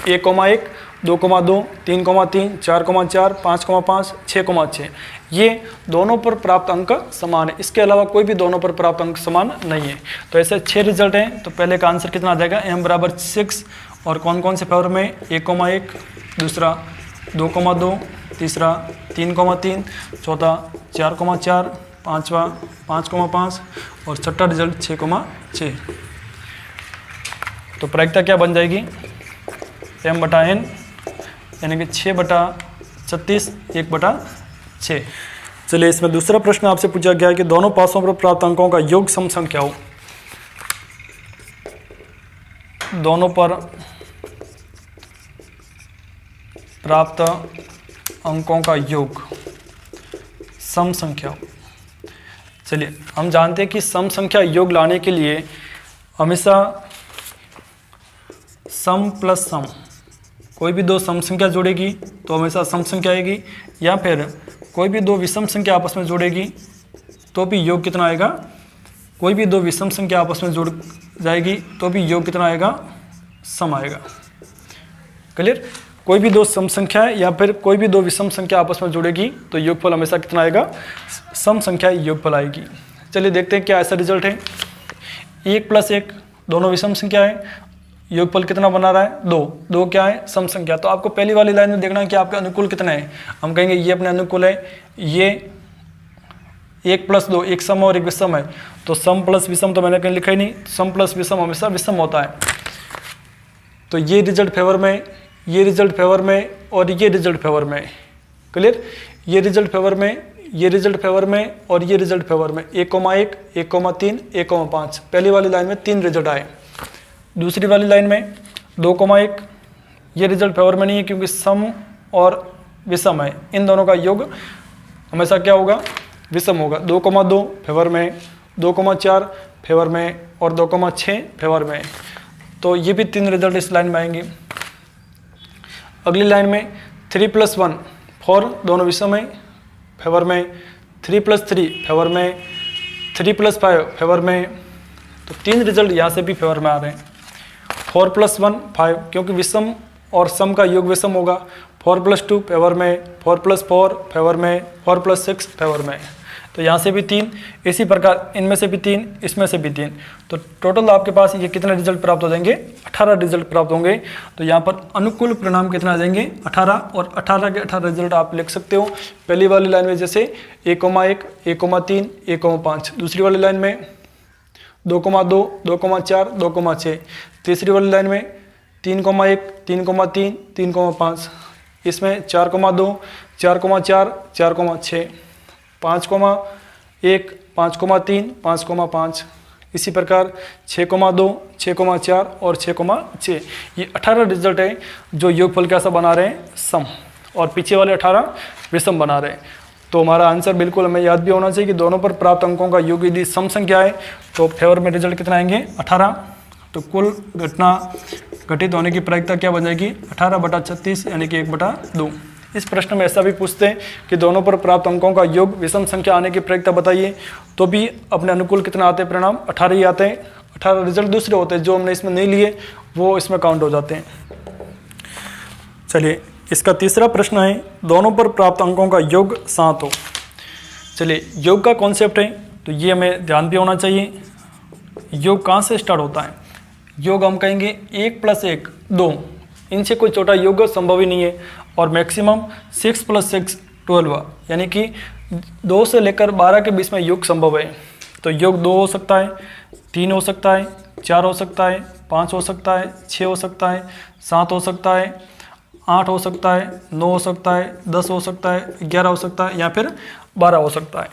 1,1, 2,2, 3,3, 4,4, 5,5, 6,6, ये दोनों पर प्राप्त अंक समान है। इसके अलावा कोई भी दोनों पर प्राप्त अंक समान नहीं है। तो ऐसे 6 रिजल्ट हैं। तो पहले का आंसर कितना आ जाएगा, m बराबर 6, और कौन कौन से फेवर में, 1,1, दूसरा 2,2, तीसरा 3,3, चौथा 4,4, पाँचवा 5,5 और छठा रिजल्ट 6,6। तो प्रायिकता क्या बन जाएगी, m/n, यानी कि 6/36, 1/6। चलिए इसमें दूसरा प्रश्न आपसे पूछा गया है कि दोनों पासों पर प्राप्त अंकों का योग सम संख्या हो। दोनों पर प्राप्त अंकों का योग सम संख्या हो। चलिए हम जानते हैं कि सम संख्या योग लाने के लिए हमेशा सम प्लस सम, कोई भी 2 सम संख्या जोड़ेगी तो हमेशा सम संख्या आएगी, या फिर कोई भी 2 विषम संख्या आपस में जोड़ेगी तो भी योग कितना आएगा, कोई भी 2 विषम संख्या आपस में जुड़ जाएगी तो भी योग कितना आएगा, सम आएगा। क्लियर, कोई भी 2 सम संख्या या फिर कोई भी 2 विषम संख्या आपस में जुड़ेगी तो योगफल हमेशा कितना आएगा, सम संख्या योगफल आएगी। चलिए देखते हैं क्या ऐसा रिजल्ट है। 1 + 1 दोनों विषम संख्या है, योगफल कितना बना रहा है, 2, 2 क्या है, सम संख्या। तो आपको पहली वाली लाइन में देखना है कि आपके अनुकूल कितने हैं। हम कहेंगे ये अपने अनुकूल है, ये 1 + 2 एक सम और एक विषम है, तो सम प्लस विषम तो मैंने कहीं लिखा ही नहीं, सम प्लस विषम हमेशा विषम होता है। तो ये रिजल्ट फेवर में, ये रिजल्ट फेवर में और ये रिजल्ट फेवर में। क्लियर, ये रिजल्ट फेवर में, ये रिजल्ट फेवर में और ये रिजल्ट फेवर में। 1,1, 1,3, 1,5 पहली वाली लाइन में 3 रिजल्ट आए। दूसरी वाली लाइन में 2,1, ये रिजल्ट फेवर में नहीं है क्योंकि सम और विषम है, इन दोनों का योग हमेशा क्या होगा, विषम होगा। 2,2 फेवर में, 2,4 फेवर में और 2,6 फेवर में। तो ये भी 3 रिजल्ट इस लाइन में आएंगे। अगली लाइन में 3 + 1 4 दोनों विषम है, फेवर में। 3 + 3 फेवर में, 3 + 5 फेवर में। तो 3 रिजल्ट यहाँ से भी फेवर में आ रहे हैं। 4 + 1 5 क्योंकि विषम और सम का योग विषम होगा। 4 + 2 फेवर में, 4 + 4 फेवर में, 4 + 6 फेवर में। तो यहाँ से भी 3, इसी प्रकार इनमें से भी 3, इसमें से भी 3। तो टोटल आपके पास ये कितने रिजल्ट प्राप्त हो जाएंगे, 18 रिजल्ट प्राप्त होंगे। तो यहाँ पर अनुकूल परिणाम कितना आ जाएंगे, 18, और 18 के 18 रिजल्ट आप लिख सकते हो। पहली वाली लाइन में जैसे 1,1, 1,3, 1,5, दूसरी वाली लाइन में 2,2, 2,4, 2,6, तीसरी वाली लाइन में 3,1, 3,3, 3,5, इसमें 4,2, 4,4, 4,6, 5,1, 5,3, 5,5, इसी प्रकार 6,2, 6,4 और 6,6। ये 18 रिजल्ट है जो योगफल कैसा बना रहे हैं, सम, और पीछे वाले 18 विषम बना रहे हैं। तो हमारा आंसर बिल्कुल हमें याद भी होना चाहिए कि दोनों पर प्राप्त अंकों का योग यदि सम संख्या है तो फेवर में रिजल्ट कितना आएंगे, 18। तो कुल घटना घटित होने की प्रायिकता क्या बन जाएगी, 18/36 यानी कि 1/2। इस प्रश्न में ऐसा भी पूछते हैं कि दोनों पर प्राप्त अंकों का योग विषम संख्या आने की प्रायिकता बताइए, तो भी अपने अनुकूल कितना आते हैं परिणाम, 18 ही आते हैं। 18 रिजल्ट दूसरे होते हैं जो हमने इसमें नहीं लिए वो इसमें काउंट हो जाते हैं। चलिए इसका तीसरा प्रश्न है, दोनों पर प्राप्त अंकों का योग 7 हो। चलिए योग का कॉन्सेप्ट है तो ये हमें ध्यान भी होना चाहिए। योग कहाँ से स्टार्ट होता है, योग हम कहेंगे 1 + 1 2, इनसे कोई छोटा योग संभव ही नहीं है। और मैक्सिमम 6 + 6 12, यानी कि 2 से लेकर 12 के बीच में योग संभव है। तो योग 2 हो सकता है, 3 हो सकता है, 4 हो सकता है, 5 हो सकता है, 6 हो सकता है, 7 हो सकता है, 8 हो सकता है, 9 हो सकता है, 10 हो सकता है, 11 हो सकता है या फिर 12 हो सकता है।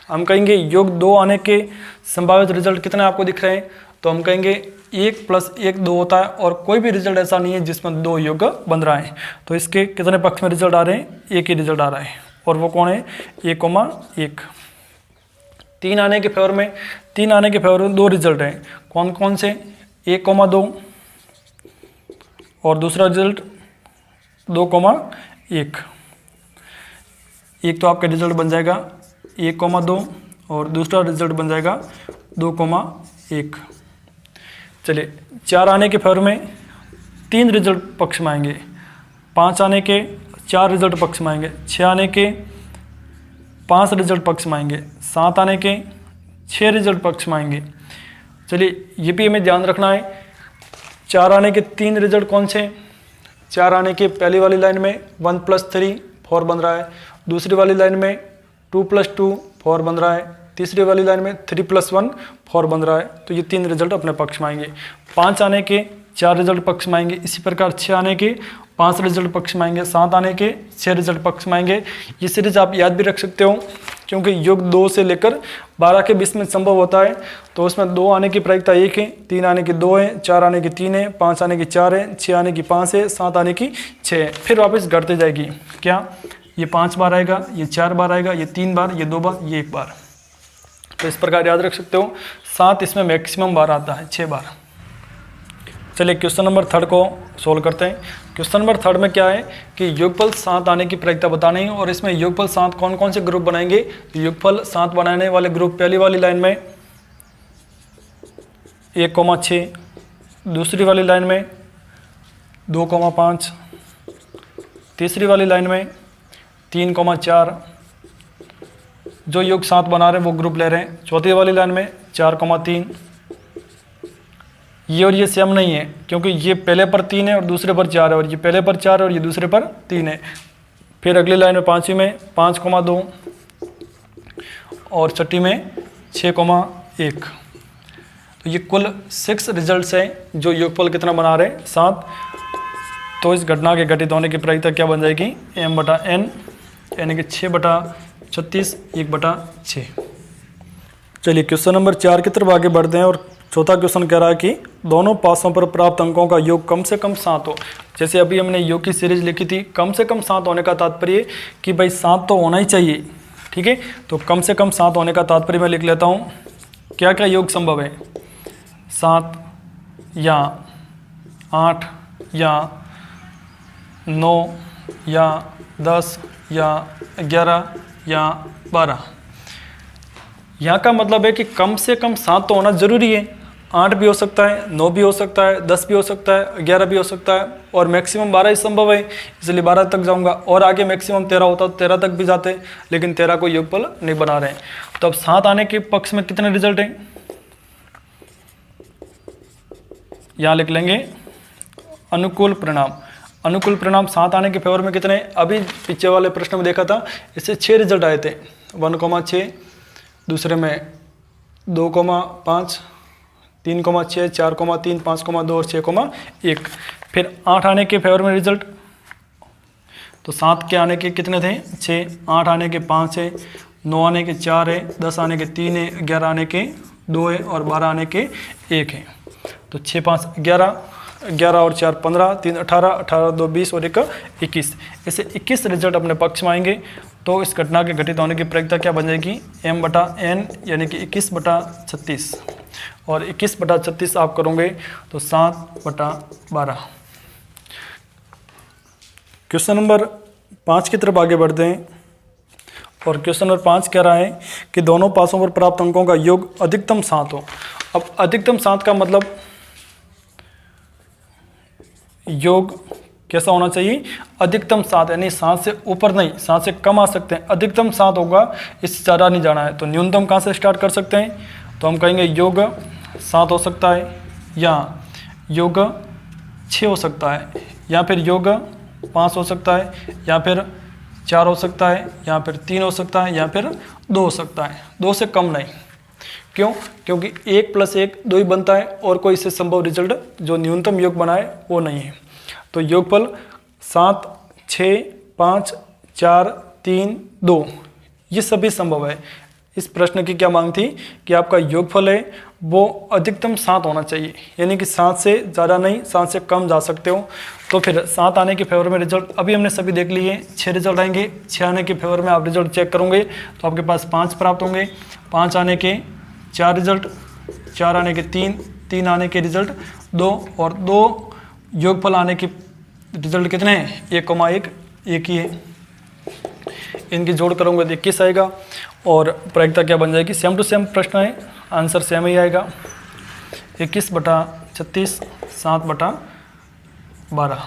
हम कहेंगे योग 2 आने के संभावित रिजल्ट कितने आपको दिख रहे हैं, तो हम कहेंगे 1 + 1 2 होता है और कोई भी रिजल्ट ऐसा नहीं है जिसमें 2 योग बन रहा है। तो इसके कितने पक्ष में रिजल्ट आ रहे हैं, एक ही रिजल्ट आ रहा है और वो कौन है, 1,1। 3 आने के फेवर में 2 रिजल्ट हैं, कौन कौन से, 1,2 और दूसरा रिजल्ट 2,1। एक तो आपका रिजल्ट बन जाएगा 1,2 और दूसरा रिजल्ट बन जाएगा 2,1। चलिए 4 आने के फेवर में 3 रिजल्ट पक्ष में आएंगे, 5 आने के 4 रिजल्ट पक्ष में आएंगे, 6 आने के 5 रिजल्ट पक्ष में आएंगे, 7 आने के 6 रिजल्ट पक्ष में आएंगे। चलिए ये भी हमें ध्यान रखना है। 4 आने के 3 रिजल्ट कौन से, 4 आने के पहली वाली लाइन में 1 + 3 4 बन रहा है, दूसरी वाली लाइन में 2 + 2 4 बन रहा है, तीसरी वाली लाइन में 3 + 1 4 बन रहा है। तो ये 3 रिजल्ट अपने पक्ष में आएंगे। 5 आने के 4 रिजल्ट पक्ष में आएंगे, इसी प्रकार 6 आने के 5 रिजल्ट पक्ष में आएंगे, 7 आने के 6 रिजल्ट पक्ष में आएंगे। ये सीरीज आप याद भी रख सकते हो क्योंकि योग 2 से लेकर 12 के बीच में संभव होता है। तो उसमें 2 आने की प्रायिकता 1 है, 3 आने की 2 है, 4 आने की 3 है, 5 आने की 4 है, 6 आने की 5 है, 7 आने की 6 है। फिर वापस घटते जाएगी, क्या ये 5 बार आएगा, ये 4 बार आएगा, ये 3 बार, ये 2 बार, ये 1 बार। तो इस प्रकार याद रख सकते हो। 7 इसमें मैक्सिमम बार आता है, 6 बार। चलिए क्वेश्चन नंबर 3 को सोल्व करते हैं। क्वेश्चन नंबर 3 में क्या है कि योगफल 7 आने की प्रायिकता बतानी है और इसमें योगफल 7 कौन कौन से ग्रुप बनाएंगे। तो योगफल 7 बनाने वाले ग्रुप पहली वाली लाइन में 1,6, दूसरी वाली लाइन में 2,5, तीसरी वाली लाइन में 3,4, जो योग 7 बना रहे हैं वो ग्रुप ले रहे हैं, चौथी वाली लाइन में 4,3। ये और ये सेम नहीं है क्योंकि ये पहले पर 3 है और दूसरे पर 4 है और ये पहले पर 4 है और ये दूसरे पर 3 है। फिर अगली लाइन में 5वीं में 5,2 और छठी में 6,1। तो ये कुल 6 रिजल्ट्स हैं जो योगफल कितना बना रहे हैं, 7। तो इस घटना के घटित होने की प्रायिकता क्या बन जाएगी, m/n यानी कि 6/36 1/6। चलिए क्वेश्चन नंबर 4 की तरफ आगे बढ़ते हैं और चौथा क्वेश्चन कह रहा है कि दोनों पासों पर प्राप्त अंकों का योग कम से कम 7 हो। जैसे अभी हमने योग की सीरीज लिखी थी, कम से कम 7 होने का तात्पर्य कि भाई 7 तो होना ही चाहिए, ठीक है। तो कम से कम 7 होने का तात्पर्य मैं लिख लेता हूँ। क्या क्या योग संभव है, 7 या 8 या 9 या 10 या 11 या 12। यहाँ का मतलब है कि कम से कम 7 तो होना जरूरी है। 8 भी हो सकता है, 9 भी हो सकता है, 10 भी हो सकता है, 11 भी हो सकता है और मैक्सिमम 12 ही संभव है, इसलिए 12 तक जाऊंगा। और आगे मैक्सिमम 13 होता तो 13 तक भी जाते, लेकिन 13 को योगफल नहीं बना रहे हैं। तो अब 7 आने के पक्ष में कितने रिजल्ट हैं, यहाँ लिख लेंगे अनुकूल परिणाम। अनुकूल परिणाम 7 आने के फेवर में कितने, अभी पीछे वाले प्रश्न में देखा था, इससे 6 रिजल्ट आए थे, 1,6, दूसरे में 2,5, 3,6, 4,3, 5,2 और 6,1। फिर 8 आने के फेवर में रिजल्ट, तो 7 के आने के कितने थे, 6, 8 आने के 5 है, 9 आने के 4 है, 10 आने के 3 है, 11 आने के 2 है और 12 आने के 1 है। तो 6, 5, 11, 11 और 4 15, 3 18, 18 2 20 और 1 21। ऐसे 21 रिजल्ट अपने पक्ष में आएंगे। तो इस घटना के घटित होने की प्रायिकता क्या बन जाएगी, m/n यानी कि 21/36 और 21/36 आप करोगे तो 7/12। क्वेश्चन नंबर 5 की तरफ आगे बढ़ते हैं और क्वेश्चन नंबर 5 कह रहा है कि दोनों पासों पर प्राप्त अंकों का योग अधिकतम 7 हो। अब अधिकतम 7 का मतलब योग कैसा होना चाहिए, अधिकतम 7 यानी 7 से ऊपर नहीं, 7 से कम आ सकते हैं, अधिकतम 7 होगा, इससे ज़्यादा नहीं जाना है। तो न्यूनतम कहाँ से स्टार्ट कर सकते हैं, तो हम कहेंगे योग 7 हो सकता है या योग 6 हो सकता है या फिर योग 5 हो सकता है या फिर 4 हो सकता है, या फिर 3 हो सकता है, या फिर 2 हो सकता है, 2 से कम नहीं। क्यों? क्योंकि 1 + 1 2 ही बनता है और कोई इससे संभव रिजल्ट जो न्यूनतम योग बनाए वो नहीं है। तो योगफल 7, 6, 5, 4, 3, 2 ये सभी संभव है। इस प्रश्न की क्या मांग थी कि आपका योगफल है वो अधिकतम 7 होना चाहिए, यानी कि 7 से ज़्यादा नहीं, 7 से कम जा सकते हो। तो फिर 7 आने के फेवर में रिजल्ट अभी हमने सभी देख लिए, 6 रिजल्ट आएंगे, 6 आने के फेवर में आप रिजल्ट चेक करोगे तो आपके पास 5 प्राप्त होंगे, 5 आने के 4 रिजल्ट, 4 आने के 3, 3 आने के रिजल्ट 2, और 2 योगफल आने के रिजल्ट कितने हैं? 1,1 एक ही है। इनकी जोड़ करोगे तो 21 आएगा और प्रायिकता क्या बन जाएगी? सेम टू सेम प्रश्न है, आंसर सेम ही आएगा। 21/36, 7/12।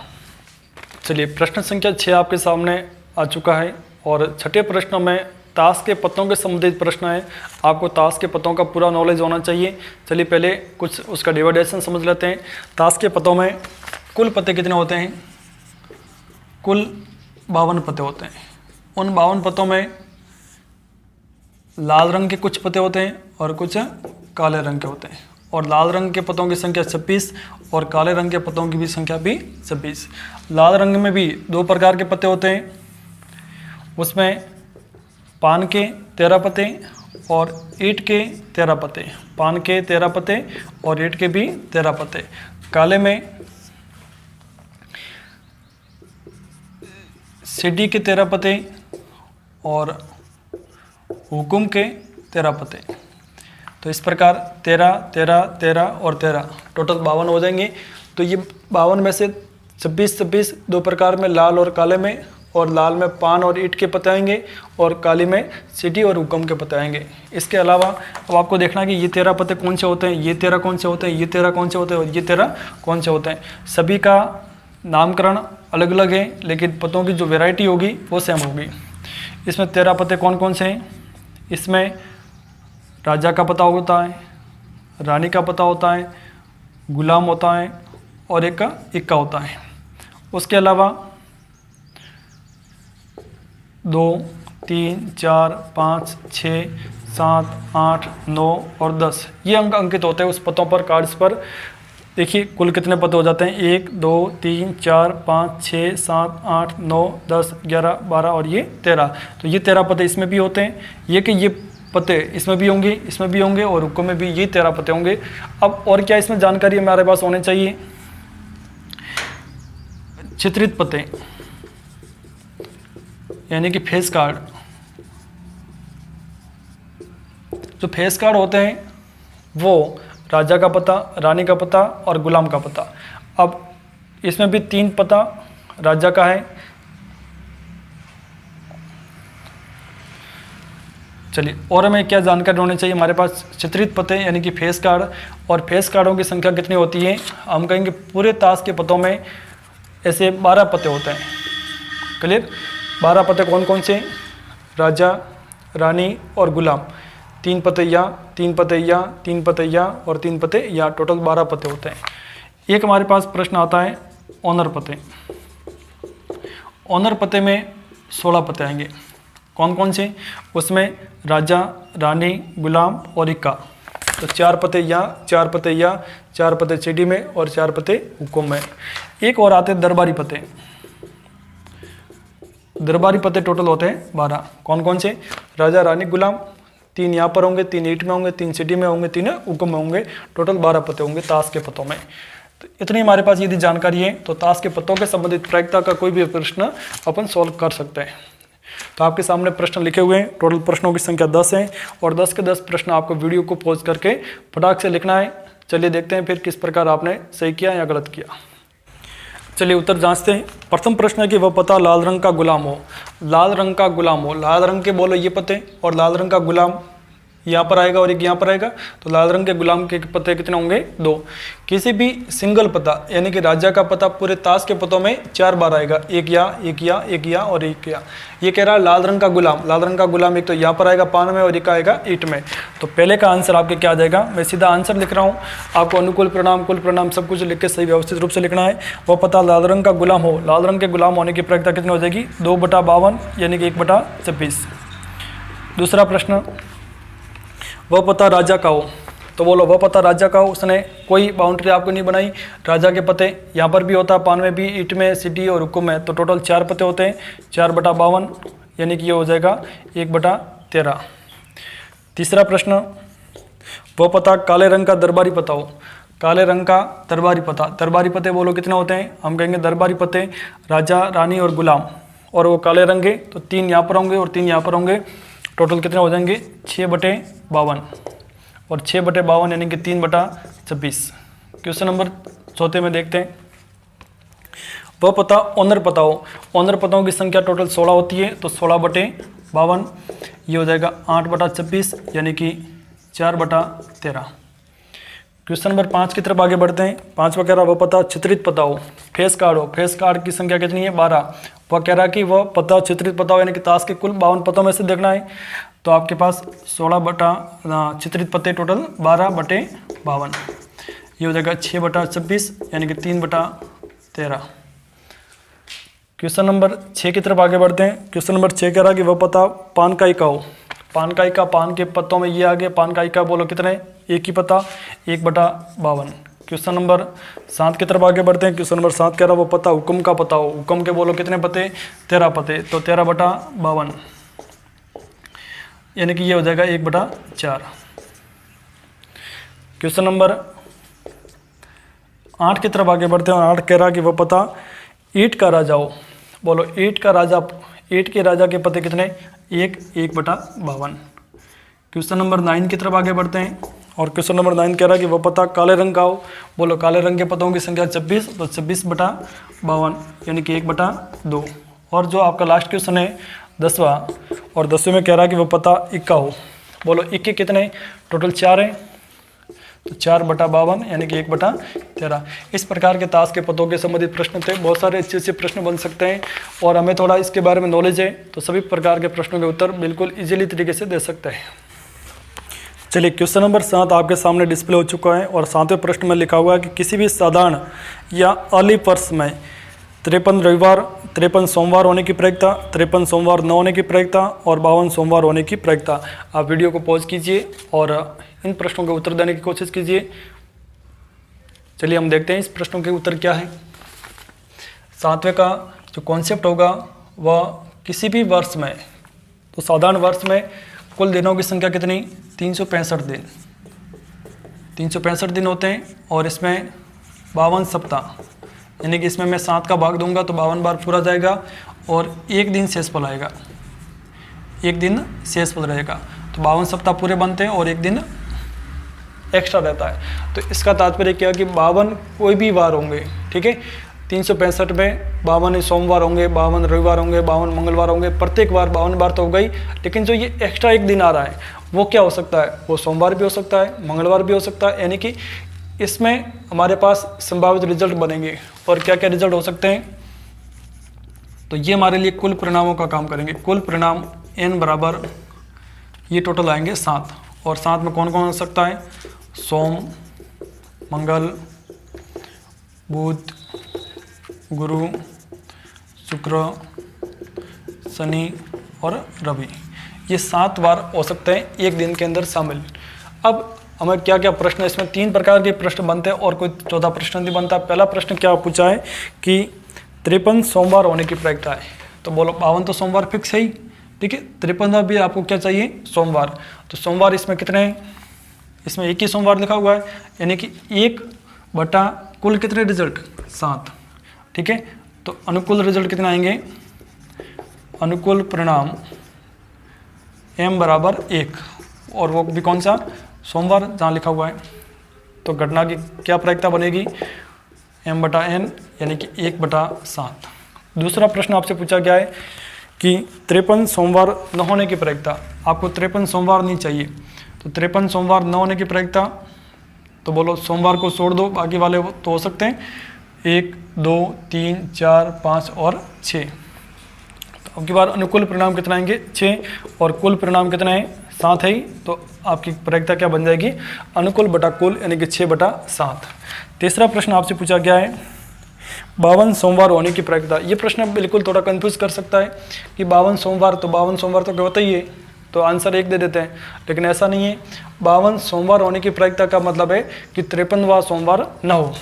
चलिए प्रश्न संख्या 6 आपके सामने आ चुका है और छठे प्रश्न में ताश के पत्तों के संबंधित प्रश्न है। आपको ताश के पत्तों का पूरा नॉलेज होना चाहिए। चलिए पहले कुछ उसका डिवाइडेशन समझ लेते हैं। ताश के पत्तों में कुल पत्ते कितने होते हैं? कुल 52 पत्ते होते हैं। उन 52 पत्तों में लाल रंग के कुछ पत्ते होते हैं और कुछ काले रंग के होते हैं, और लाल रंग के पत्तों की संख्या 26 और काले रंग के पत्तों की भी संख्या भी 26। लाल रंग में भी 2 प्रकार के पत्ते होते हैं, उसमें पान के 13 पत्ते और ईंट के 13 पत्ते। पान के 13 पत्ते और ईंट के भी 13 पत्ते। काले में सीढ़ी के 13 पत्ते और हुकुम के 13 पत्ते। तो इस प्रकार 13, 13, 13 और 13 टोटल 52 हो जाएंगे। तो ये 52 में से 26, 26 2 प्रकार में, लाल और काले में, और लाल में पान और ईंट के पत्ते आएंगे और काली में सीढ़ी और हुकुम के पत्ते आएंगे। इसके अलावा अब आपको देखना है कि ये 13 पत्ते कौन से होते हैं, ये 13 कौन से होते हैं, ये 13 कौन से होते हैं और ये 13 कौन से होते हैं। सभी का नामकरण अलग अलग है, लेकिन पत्तों की जो वैरायटी होगी वो सेम होगी। इसमें 13 पत्ते कौन कौन से हैं? इसमें राजा का पत्ता होता है, रानी का पत्ता होता है, गुलाम होता है और एक का इक्का होता है। उसके अलावा 2, 3, 4, 5, 6, 7, 8, 9 और 10 ये अंक अंकित होते हैं उस पत्तों पर, कार्ड्स पर। देखिए कुल कितने पत्ते हो जाते हैं? 1, 2, 3, 4, 5, 6, 7, 8, 9, 10, 11, 12 और ये 13। तो ये 13 पत्ते इसमें भी होते हैं। ये पत्ते इसमें भी होंगे, इसमें भी होंगे और हुक्म में भी ये 13 पत्ते होंगे। अब और क्या इसमें जानकारी हमारे पास होने चाहिए? चित्रित पत्ते यानी कि फेस कार्ड। जो फेस कार्ड होते हैं वो राजा का पत्ता, रानी का पत्ता और गुलाम का पत्ता। अब इसमें भी 3 पत्ता राजा का है। चलिए और हमें क्या जानकारी होनी चाहिए? हमारे पास चित्रित पत्ते यानी कि फेस कार्ड, और फेस कार्डों की संख्या कितनी होती है? हम कहेंगे पूरे ताश के पत्तों में ऐसे 12 पत्ते होते हैं। क्लियर? 12 पत्ते कौन कौन से? राजा, रानी और गुलाम। 3 पत्ते यहाँ, 3 पत्ते यहाँ, 3 पत्ते यहाँ और 3 पत्ते यहाँ, टोटल 12 पत्ते होते हैं। एक हमारे पास प्रश्न आता है ऑनर पत्ते। ऑनर पत्ते में 16 पत्ते आएंगे। कौन कौन से? उसमें राजा, रानी, गुलाम और इक्का। तो 4 पत्ते यहाँ, 4 पत्ते यहाँ, 4 पत्ते सीढ़ी में और 4 पत्ते हुकुम में। एक और आते हैं दरबारी पत्ते। दरबारी पत्ते टोटल होते हैं 12। कौन कौन से? राजा, रानी, गुलाम। 3 यहाँ पर होंगे, 3 ईंट में होंगे, 3 सीढ़ी में होंगे, 3 हुकुम में होंगे। टोटल 12 पत्ते होंगे ताश के पत्तों में। तो इतनी हमारे पास यदि जानकारी है तो ताश के पत्तों के संबंधित प्रायिकता का कोई भी प्रश्न अपन सॉल्व कर सकते हैं। तो आपके सामने प्रश्न लिखे हुए हैं। टोटल प्रश्नों की संख्या 10 है और 10 के 10 प्रश्न आपको वीडियो को पॉज करके फटाक से लिखना है। चलिए देखते हैं फिर किस प्रकार आपने सही किया या गलत किया। चलिए उत्तर जांचते हैं। प्रथम प्रश्न है कि वह पत्ता लाल रंग का गुलाम हो। लाल रंग का गुलाम हो, लाल रंग के बोलो ये पत्ते और लाल रंग का गुलाम यहाँ पर आएगा और एक यहाँ पर आएगा, तो लाल रंग के गुलाम के पते कितने होंगे? 2। किसी भी सिंगल पता यानी कि राजा का पता पूरे ताश के पतों में 4 बार आएगा, एक यहाँ, एक यहाँ, एक यहाँ और एक यहाँ। ये कह रहा है लाल रंग का गुलाम, लाल रंग का गुलाम एक तो यहाँ पर आएगा पान में और एक आएगा ईंट में। तो पहले का आंसर आपके क्या आ जाएगा? मैं सीधा आंसर लिख रहा हूँ, आपको अनुकूल परिणाम कुल परिणाम सब कुछ लिख के सही व्यवस्थित रूप से लिखना है। वह पता लाल रंग का गुलाम हो, लाल रंग के गुलाम होने की प्रक्रिया कितनी हो जाएगी? 2/52 यानी कि 1/26। दूसरा प्रश्न, वह पता राजा का हो, तो बोलो वह पता राजा का हो, उसने कोई बाउंड्री आपको नहीं बनाई। राजा के पते यहाँ पर भी होता है, पान में भी, ईंट में, सिटी और हुक्म में, तो टोटल 4 पते होते हैं। 4/52 यानी कि ये हो जाएगा 1/13। तीसरा प्रश्न, वह पता काले रंग का दरबारी पता हो, काले रंग का दरबारी पता, दरबारी पते बोलो कितने होते हैं? हम कहेंगे दरबारी पते राजा, रानी और गुलाम, और वो काले रंग के, तो 3 यहाँ पर होंगे और 3 यहाँ पर होंगे, टोटल कितने हो जाएंगे? 6/52 और 6/52 यानी कि 3/26। क्वेश्चन नंबर 4 में देखते हैं, वह पता ऑनर पता हो, ऑनर पताओं की संख्या टोटल 16 होती है, तो 16/52 ये हो जाएगा 8/26 यानी कि 4/13। क्वेश्चन नंबर 5 की तरफ आगे बढ़ते हैं। 5वां कह रहा वह पता चित्रित पता हो, फेस कार्ड हो, फेस कार्ड की संख्या कितनी है? 12। वह कह रहा कि वह पता चित्रित पता हो यानी कि ताश के कुल 52 पतों में से देखना है, तो आपके पास 16 चित्रित पते टोटल 12/52 ये हो जाएगा 6/26 यानी कि 3/13। क्वेश्चन नंबर 6 की तरफ आगे बढ़ते हैं। क्वेश्चन नंबर 6 कह रहा कि वह पता पान का इका हो, पान का इका, पान के पत्तों में ये आ गया, पान का इका बोलो कितने? एक ही पता, 1/52। क्वेश्चन नंबर 7 की तरफ आगे बढ़ते हैं। क्वेश्चन नंबर 7 कह रहा वो पता हुक्म का पता हो, हुक्म के बोलो कितने पते? 13 पते, तो 13/52 यानी कि ये हो जाएगा 1/4। क्वेश्चन नंबर 8 की तरफ आगे बढ़ते हैं और 8 कह रहा कि वह पता ईंट का राजा हो, बोलो ईंट का राजा, ईंट के राजा के पते कितने? 1/52। क्वेश्चन नंबर 9 की तरफ आगे बढ़ते हैं और क्वेश्चन नंबर 9 कह रहा है कि वह पता काले रंग का हो, बोलो काले रंग के पतों की संख्या 26, तो 26/52 यानी कि 1/2। और जो आपका लास्ट क्वेश्चन है 10वां, और 10वें में कह रहा है कि वह पता इक्का हो, बोलो इक्के कितने? टोटल 4 है, तो 4/52 यानी कि 1/13। इस प्रकार के ताश के पतों के संबंधित प्रश्न थे। बहुत सारे अच्छे अच्छे प्रश्न बन सकते हैं और हमें थोड़ा इसके बारे में नॉलेज है, तो सभी प्रकार के प्रश्नों के उत्तर बिल्कुल इजीली तरीके से दे सकते हैं। चलिए, क्वेश्चन नंबर 7 आपके सामने डिस्प्ले हो चुका है और 7वें प्रश्न में लिखा हुआ है कि किसी भी साधारण या अलीफ वर्ष में 53 रविवार, 53 सोमवार होने की प्रयोक्ता, 53 सोमवार न होने की प्रयोक्ता और 52 सोमवार होने की प्रयोक्ता। आप वीडियो को पॉज कीजिए और इन प्रश्नों के उत्तर देने की कोशिश कीजिए। चलिए हम देखते हैं इस प्रश्नों के उत्तर क्या है। 7वें का जो कॉन्सेप्ट होगा वह किसी भी वर्ष में, तो साधारण वर्ष में कुल दिनों की संख्या कितनी? 365 दिन, 365 दिन होते हैं और इसमें 52 सप्ताह, यानी कि इसमें मैं 7 का भाग दूंगा तो 52 बार पूरा जाएगा और एक दिन शेष पल आएगा, एक दिन शेष पल रहेगा, तो 52 सप्ताह पूरे बनते हैं और एक दिन एक्स्ट्रा रहता है। तो इसका तात्पर्य क्या है कि 52 कोई भी वार होंगे, ठीक है। 365 में 52 सोमवार होंगे, 52 रविवार होंगे, 52 मंगलवार होंगे, प्रत्येक बार 52 बार तो हो गई, लेकिन जो ये एक्स्ट्रा एक दिन आ रहा है वो क्या हो सकता है? वो सोमवार भी हो सकता है, मंगलवार भी हो सकता है, यानी कि इसमें हमारे पास संभावित रिजल्ट बनेंगे। और क्या क्या रिजल्ट हो सकते हैं? तो ये हमारे लिए कुल परिणामों का काम करेंगे। कुल परिणाम n बराबर ये टोटल आएंगे 7, और 7 में कौन कौन हो सकता है? सोम, मंगल, बुध, गुरु, शुक्र, शनि और रवि, ये 7 बार हो सकते हैं एक दिन के अंदर शामिल। अब हमें क्या क्या प्रश्न, इसमें 3 प्रकार के प्रश्न बनते हैं और कोई चौथा प्रश्न नहीं बनता। पहला प्रश्न क्या पूछा है कि 53 सोमवार होने की प्रयोक्ता है, तो बोलो 52 तो सोमवार फिक्स है ही, ठीक है। 53 भी आपको क्या चाहिए? सोमवार। तो सोमवार इसमें कितने हैं? इसमें एक ही सोमवार लिखा हुआ है, यानी कि 1 बटा कुल कितने रिजल्ट? 7, ठीक है। तो अनुकूल रिजल्ट कितने आएंगे? अनुकूल परिणाम m बराबर 1, और वो भी कौन सा? सोमवार जहाँ लिखा हुआ है। तो घटना की क्या प्रायिकता बनेगी? m बटा n यानी कि 1/7। दूसरा प्रश्न आपसे पूछा गया है कि 53 सोमवार न होने की प्रायिकता। आपको 53 सोमवार नहीं चाहिए, तो 53 सोमवार न होने की प्रायिकता, तो बोलो सोमवार को छोड़ दो, बाकी वाले तो हो सकते हैं 1 2 3 4 5 और 6। तो अब की बार अनुकूल परिणाम कितना आएंगे 6 और कुल परिणाम कितना है 7 है ही, तो आपकी प्रायिकता क्या बन जाएगी अनुकूल बटा कुल यानी कि 6/7। तीसरा प्रश्न आपसे पूछा गया है 52 सोमवार होने की प्रायिकता। ये प्रश्न बिल्कुल थोड़ा कंफ्यूज कर सकता है कि 52 सोमवार तो क्या होता ही है, तो आंसर 1 दे देते हैं, लेकिन ऐसा नहीं है। 52 सोमवार होने की प्रायिकता का मतलब है कि 53वां सोमवार न हो,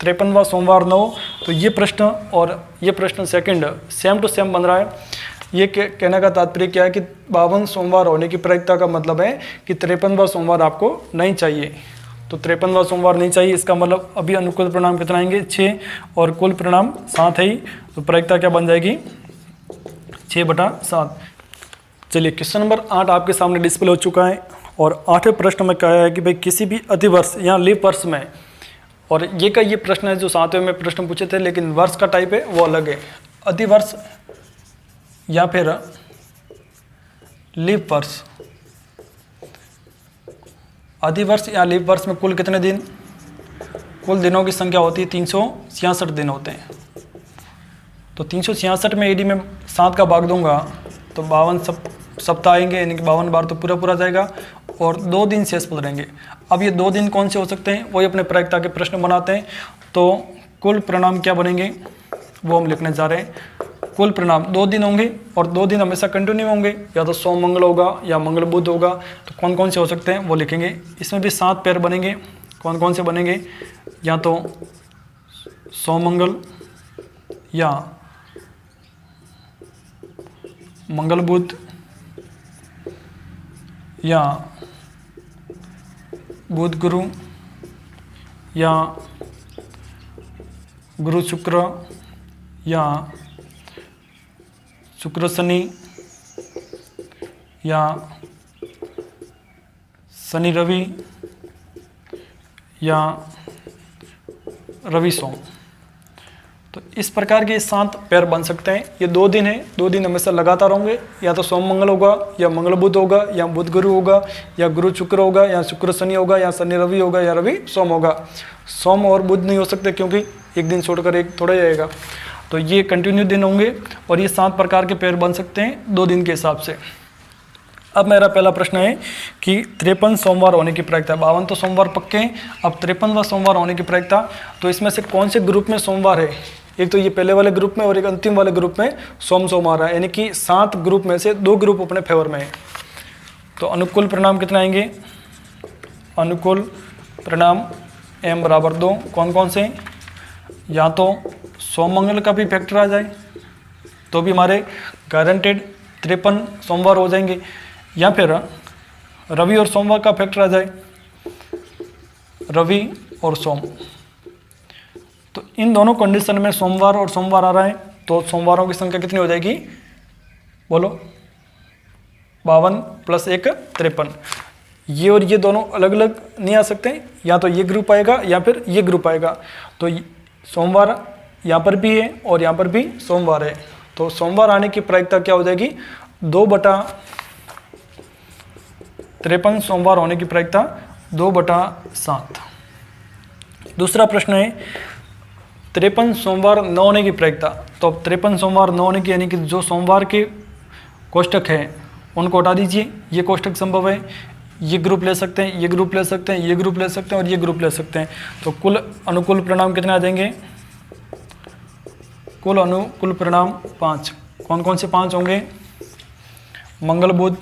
53वां सोमवार न हो। तो ये प्रश्न और ये प्रश्न सेकंड सेम टू सेम बन रहा है। ये कहने का तात्पर्य क्या है कि 52 सोमवार होने की प्रायिकता का मतलब है कि 53वां सोमवार आपको नहीं चाहिए, तो 53वां सोमवार नहीं चाहिए, इसका मतलब अभी अनुकूल परिणाम कितना आएंगे 6 और कुल परिणाम 7 है ही, तो प्रायिकता क्या बन जाएगी 6/7। चलिए क्वेश्चन नंबर 8 आपके सामने डिस्प्ले हो चुका है और 8वें प्रश्न में कहा है कि भाई किसी भी अधिवर्ष या लीप वर्ष में, और ये प्रश्न है जो 7वें में प्रश्न पूछे थे, लेकिन वर्ष का टाइप है वो अलग है। अधिवर्ष या फिर लीप वर्ष, अधिवर्ष या लीप वर्ष में कुल कितने दिन, कुल दिनों की संख्या होती है 366 दिन होते हैं। तो 366 में यदि मैं 7 का भाग दूंगा तो 52 सप्ताह आएंगे, यानी कि 52 बार तो पूरा जाएगा और 2 दिन शेष बचेंगे। अब ये 2 दिन कौन से हो सकते हैं वही अपने प्रायिकता के प्रश्न बनाते हैं। तो कुल परिणाम क्या बनेंगे वो हम लिखने जा रहे हैं। कुल परिणाम 2 दिन होंगे और 2 दिन हमेशा कंटिन्यू होंगे, या तो सोम मंगल होगा या मंगल बुध होगा। तो कौन कौन से हो सकते हैं वो लिखेंगे। इसमें भी 7 पैर बनेंगे, कौन कौन से बनेंगे, या तो सोम मंगल या मंगल बुध या बुध गुरु या गुरु शुक्र या शुक्र शनि या शनि रवि या रवि सोम। तो इस प्रकार के 7 पैर बन सकते हैं। ये 2 दिन है, 2 दिन हमेशा लगातार होंगे, या तो सोम मंगल होगा या मंगल बुध होगा या बुध गुरु होगा या गुरु शुक्र होगा या शुक्र शनि होगा या शनि रवि होगा या रवि सोम होगा। सोम और बुध नहीं हो सकते क्योंकि एक दिन छोड़कर एक थोड़ा जाएगा। तो ये कंटिन्यू दिन होंगे और ये 7 प्रकार के पैर बन सकते हैं 2 दिन के हिसाब से। अब मेरा पहला प्रश्न है कि 53 सोमवार होने की प्रायिकता, 52 तो सोमवार पक्के हैं, अब 53वां सोमवार होने की प्रायिकता, तो इसमें से कौन से ग्रुप में सोमवार है। एक तो ये पहले वाले ग्रुप में और एक अंतिम वाले ग्रुप में सोम आ रहा है, यानी कि 7 ग्रुप में से 2 ग्रुप अपने फेवर में है। तो अनुकूल परिणाम कितना आएंगे, अनुकूल परिणाम m बराबर 2, कौन कौन से, या तो सोम मंगल का भी फैक्टर आ जाए तो भी हमारे गारंटेड 53 सोमवार हो जाएंगे, या फिर रवि और सोमवार का फैक्टर आ जाए, रवि और सोम। तो इन दोनों कंडीशन में सोमवार और सोमवार आ रहा है, तो सोमवारों की संख्या कितनी हो जाएगी बोलो, 52 + 1 53। ये और ये दोनों अलग अलग नहीं आ सकते, या तो ये ग्रुप आएगा या फिर ये ग्रुप आएगा। तो सोमवार यहाँ पर भी है और यहाँ पर भी सोमवार है, तो सोमवार आने की प्रायिकता क्या हो जाएगी 2/53 सोमवार होने की प्रायिकता 2/7। दूसरा प्रश्न है 53 सोमवार न होने की प्रायिकता। तो 53 सोमवार न होने की यानी कि जो सोमवार के कोष्ठक हैं उनको हटा दीजिए, ये कोष्ठक संभव है, ये ग्रुप ले सकते हैं, ये ग्रुप ले सकते हैं, ये ग्रुप ले सकते हैं और ये ग्रुप ले सकते हैं। तो कुल अनुकूल परिणाम कितने आ जाएंगे, कुल अनुकूल परिणाम 5। कौन कौन से 5 होंगे, मंगल बुध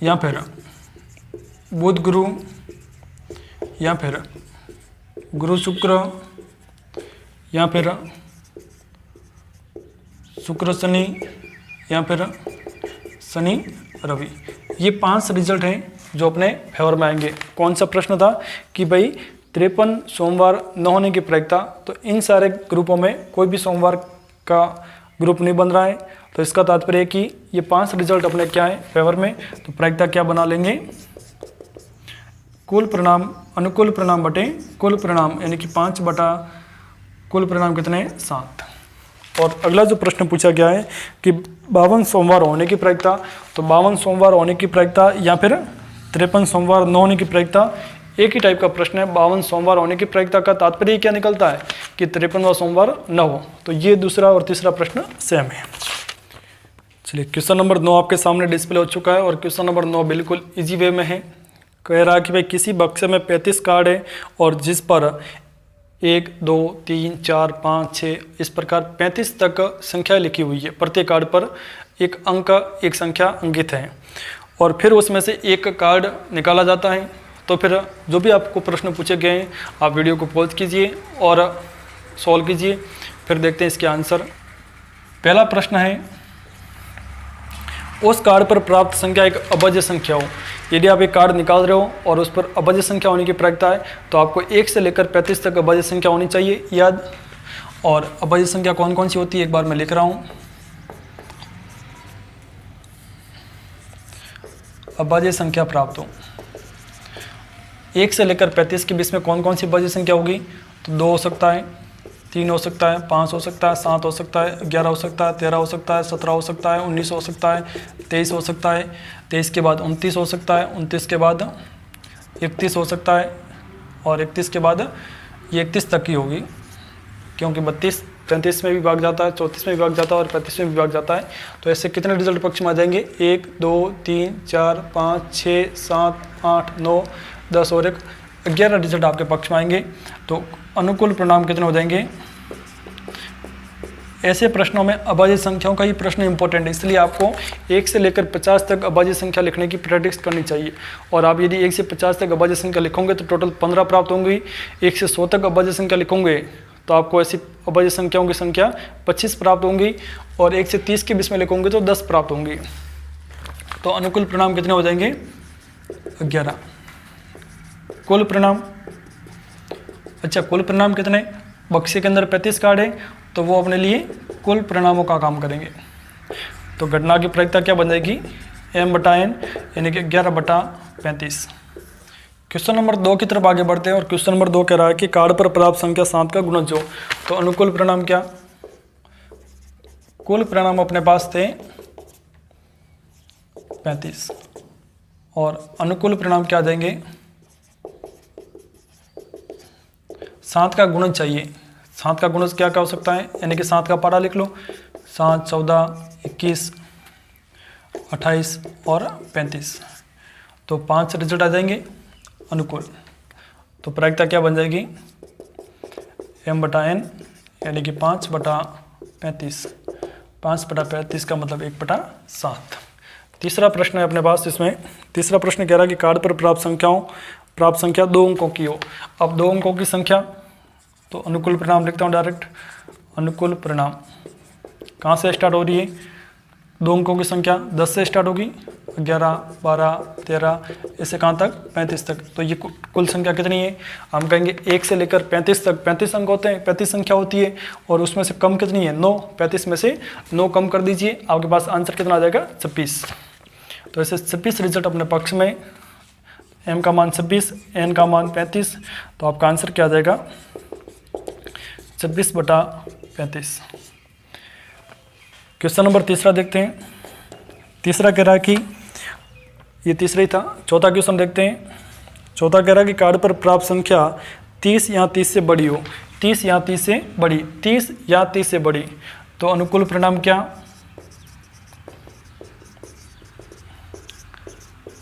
या फिर बुध गुरु या फिर गुरु शुक्र या फिर शुक्र शनि या फिर शनि रवि। ये 5 रिजल्ट हैं जो अपने फेवर में आएंगे। कौन सा प्रश्न था कि भाई 53 सोमवार न होने की प्रायिकता, तो इन सारे ग्रुपों में कोई भी सोमवार का ग्रुप नहीं बन रहा है, तो इसका तात्पर्य है कि ये 5 रिजल्ट अपने क्या है फेवर में। तो प्रायिकता क्या बना लेंगे, कुल परिणाम अनुकूल परिणाम बटे कुल परिणाम, यानी कि 5 बटा कुल परिणाम कितने 7। और अगला जो प्रश्न पूछा गया है कि 52 सोमवार होने की प्रायिकता, तो 52 सोमवार होने की प्रायिकता या फिर 53 सोमवार न होने की प्रायिकता, एक ही टाइप का प्रश्न है। 52 सोमवार होने की प्रायिकता का तात्पर्य क्या निकलता है कि 53वां सोमवार न हो। तो ये दूसरा और तीसरा प्रश्न सेम है। चलिए क्वेश्चन नंबर 9 आपके सामने डिस्प्ले हो चुका है और क्वेश्चन नंबर 9 बिल्कुल इजी वे में है। कह रहा है कि भाई किसी बक्से में 35 कार्ड है और जिस पर 1 2 3 4 5 6 इस प्रकार 35 तक संख्या लिखी हुई है। प्रत्येक कार्ड पर एक अंक, एक संख्या अंकित है और फिर उसमें से एक कार्ड निकाला जाता है। तो फिर जो भी आपको प्रश्न पूछे गए हैं आप वीडियो को पॉज कीजिए और सॉल्व कीजिए, फिर देखते हैं इसके आंसर। पहला प्रश्न है, उस कार्ड पर प्राप्त संख्या एक अभाज्य संख्या हो। यदि आप एक कार्ड निकाल रहे हो और उस पर अभाज्य संख्या होने की प्रायिकता है तो आपको 1 से लेकर 35 तक अभाज्य संख्या होनी चाहिए याद। और अभाज्य संख्या कौन कौन सी होती है एक बार मैं लिख रहा हूँ। अभाज्य संख्या प्राप्त हो 1 से लेकर 35 के बीच में कौन कौन सी अभाज्य संख्या होगी, तो 2 हो सकता है, 3 हो सकता है, 5 हो सकता है, 7 हो सकता है, 11 हो सकता है, 13 हो सकता है, 17 हो सकता है, 19 हो सकता है, 23 हो सकता है, 23 के बाद 29 हो सकता है, 29 के बाद 31 हो सकता है और 31 के बाद ये 31 तक की होगी क्योंकि 32 33 में भी भाग जाता है, 34 में भी भाग जाता है और 35 में भी भाग जाता है। तो ऐसे कितने रिजल्ट पक्ष में आ जाएंगे, 1 2 3 4 5 6 7 8 9 10 और 11 रिजल्ट आपके पक्ष में आएंगे। तो अनुकूल परिणाम कितने हो जाएंगे। ऐसे प्रश्नों में अभाज्य संख्याओं का ही प्रश्न इंपॉर्टेंट है, इसलिए आपको 1 से लेकर 50 तक अभाज्य संख्या लिखने की प्रैक्टिस करनी चाहिए। और आप यदि 1 से 50 तक अभाज्य संख्या लिखोगे तो टोटल 15 प्राप्त होंगी। 1 से 100 तक अभाज्य संख्या लिखोगे तो आपको ऐसी अभाज्य संख्याओं की संख्या 25 प्राप्त होंगी और 1 से 30 के बीच में लिखोगे तो 10 प्राप्त होंगी। तो अनुकूल परिणाम कितने हो जाएंगे, 11। कुल परिणाम, अच्छा कुल परिणाम कितने, बक्से के अंदर 35 कार्ड है तो वो अपने लिए कुल परिणामों का काम करेंगे। तो घटना की प्रायिकता क्या बन जाएगी, m/n यानी कि 11/35। क्वेश्चन नंबर 2 की तरफ आगे बढ़ते हैं और क्वेश्चन नंबर 2 कह रहा है कि कार्ड पर प्राप्त संख्या 7 का गुणज हो। तो अनुकूल परिणाम क्या, कुल परिणाम अपने पास थे 35 और अनुकूल परिणाम क्या आ जाएंगे, 7 का गुणज चाहिए। 7 का गुणज क्या क्या हो सकता है, यानी कि 7 का पारा लिख लो, 7 14 21 28 और 35। तो 5 रिजल्ट आ जाएंगे अनुकूल। तो प्रायिकता क्या बन जाएगी, m/n यानी कि 5/35। 5/35 का मतलब 1/7। तीसरा प्रश्न है अपने पास, इसमें तीसरा प्रश्न कह रहा है कि कार्ड पर प्राप्त संख्या 2 अंकों की हो। अब 2 अंकों की संख्या, तो अनुकूल परिणाम लिखता हूँ डायरेक्ट। अनुकूल परिणाम कहाँ से स्टार्ट हो रही है, 2 अंकों की संख्या 10 से स्टार्ट होगी, 11 12 13 ऐसे कहाँ तक, 35 तक। तो ये कुल संख्या कितनी है, हम कहेंगे 1 से लेकर 35 तक 35 अंक होते हैं, 35 संख्या होती है और उसमें से कम कितनी है, 9। 35 में से 9 कम कर दीजिए, आपके पास आंसर कितना आ जाएगा, 26। तो ऐसे 26 रिजल्ट अपने पक्ष में, m का मान 26, n का मान 35। तो आपका आंसर क्या आ जाएगा, 26/35। क्वेश्चन नंबर तीसरा देखते हैं। तीसरा कह रहा है कि ये तीसरा ही था, चौथा क्वेश्चन देखते हैं। चौथा कह रहा है कि कार्ड पर प्राप्त संख्या 30 या 30 से बड़ी हो। 30 या 30 से बड़ी, 30 या 30 से बड़ी। तो अनुकूल परिणाम क्या,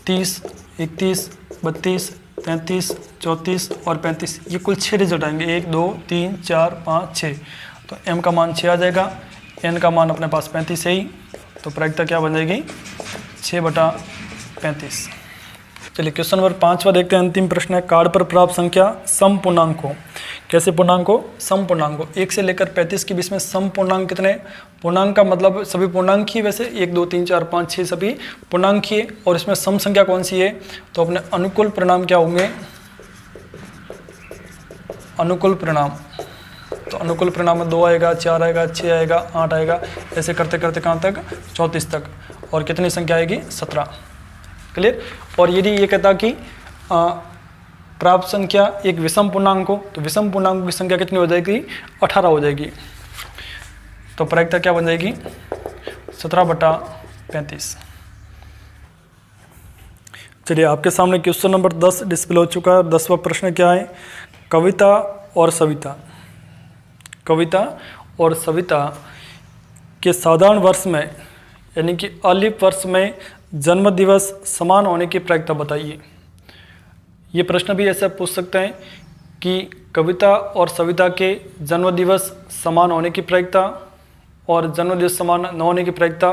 30 31 32 33 34 और 35, ये कुल 6 रिजल्ट आएंगे, 1 2 3 4 5 6। तो m का मान 6 आ जाएगा, n का मान अपने पास 35 है ही। तो प्रायिकता क्या बन जाएगी, 6/35। चलिए क्वेश्चन नंबर 5वां देखते हैं, अंतिम प्रश्न है। कार्ड पर प्राप्त संख्या सम पूर्णांक हो। कैसे पूर्णांक हो, सम पूर्णांक हो। 1 से लेकर 35 के बीच में सम पूर्णांक कितने, पूर्णांक का मतलब सभी पूर्णांक ही, वैसे 1 2 3 4 5 6 सभी पूर्णांक ही है और इसमें सम संख्या कौन सी है। तो अपने अनुकूल परिणाम क्या होंगे, अनुकूल परिणाम। तो अनुकूल परिणाम में 2 आएगा, 4 आएगा, 6 आएगा, 8 आएगा, ऐसे करते करते कहाँ तक, 34 तक। और कितनी संख्या आएगी, 17। क्लियर। और यदि ये कहता कि प्राप्त संख्या एक विषम पूर्णांक हो, तो विषम पूर्णांकों की संख्या कितनी हो जाएगी, 18 हो जाएगी। तो तो प्रायिकता क्या बन जाएगी 17/35। चलिए आपके सामने क्वेश्चन नंबर 10 डिस्प्ले हो चुका है। 10वां प्रश्न क्या है, कविता और सविता। कविता और सविता के साधारण वर्ष में यानी कि अलिफ वर्ष में जन्म दिवस समान होने की प्रायिकता बताइए। ये प्रश्न भी ऐसा पूछ सकते हैं कि कविता और सविता के जन्म दिवस समान होने की प्रायिकता और जन्म दिवस समान न होने की प्रायिकता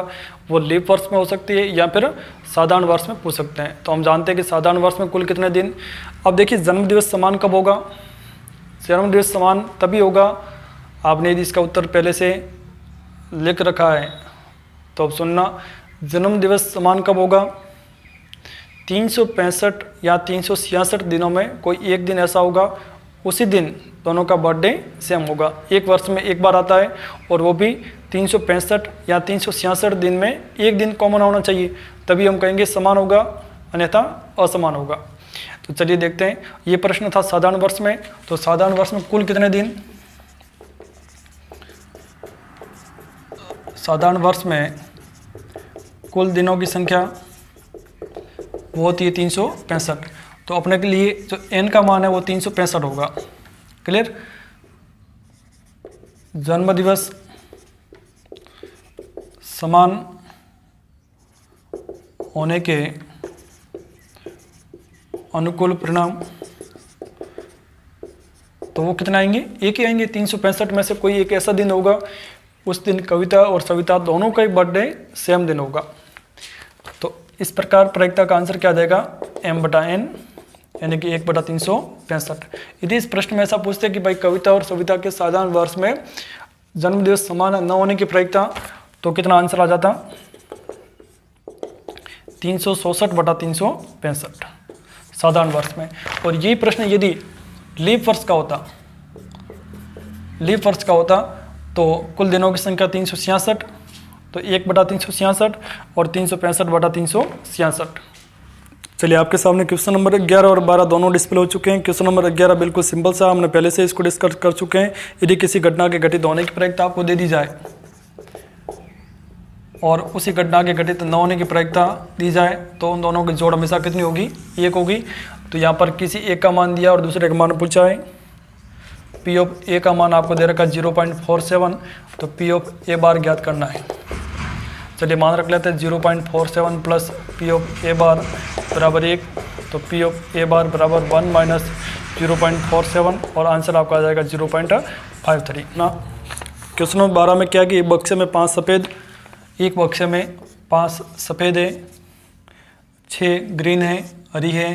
वो लीप वर्ष में हो सकती है या फिर साधारण वर्ष में पूछ सकते हैं। तो हम जानते हैं कि साधारण वर्ष में कुल कितने दिन। अब देखिए जन्म दिवस समान कब होगा, जन्म दिवस समान तभी होगा, आपने यदि इसका उत्तर पहले से लिख रखा है तो अब सुनना, जन्म दिवस समान कब होगा, 365 या 366 दिनों में कोई एक दिन ऐसा होगा उसी दिन दोनों का बर्थडे सेम होगा। एक वर्ष में एक बार आता है और वो भी 365 या 366 दिन में एक दिन कॉमन होना चाहिए, तभी हम कहेंगे समान होगा, अन्यथा असमान होगा। तो चलिए देखते हैं, ये प्रश्न था साधारण वर्ष में। तो साधारण वर्ष में कुल कितने दिन, साधारण वर्ष में कुल दिनों की संख्या वो होती है 365। तो अपने के लिए जो n का मान है वो 365 होगा। क्लियर। जन्म दिवस समान होने के अनुकूल परिणाम तो वो कितना आएंगे, एक ही आएंगे। 365 में से कोई एक ऐसा दिन होगा उस दिन कविता और सविता दोनों का ही बर्थडे सेम दिन होगा। तो इस प्रकार प्रायिकता का आंसर क्या देगा, m/n यानी कि 1/365। यदि इस प्रश्न में ऐसा पूछते हैं कि भाई कविता और सविता के साधारण वर्ष में जन्म दिवस समान न होने की प्रायिकता, तो कितना आंसर आ जाता, 364/365 साधारण वर्ष में। और यही प्रश्न यदि लीप वर्ष का होता, लीप वर्ष का होता तो कुल दिनों की संख्या 366, तो 1/366 और 365/366। चलिए आपके सामने क्वेश्चन नंबर 11 और 12 दोनों डिस्प्ले हो चुके हैं। क्वेश्चन नंबर 11 बिल्कुल सिंपल सा, हमने पहले से इसको डिस्कस कर चुके हैं। यदि किसी घटना के घटित होने की प्रायिकता आपको दे दी जाए और उसी घटना के घटित न होने की प्रायिकता दी जाए तो उन दोनों की जोड़ हमेशा कितनी होगी, 1 होगी। तो यहाँ पर किसी एक का मान दिया और दूसरे का मान पूछा है। पी ऑफ ए का मान आपको दे रखा है 0.47, तो पी ऑफ ए बार ज्ञात करना है। चलिए मान रख लेते हैं 0.47 प्लस पी ऑफ ए बार बराबर 1, तो पी ऑफ ए बार बराबर 1 माइनस 0.47 और आंसर आपका आ जाएगा 0.53 ना। क्वेश्चन नंबर 12 में क्या कि एक बक्से में 5 सफ़ेद, एक बक्से में 5 सफ़ेद है, 6 ग्रीन है, हरी है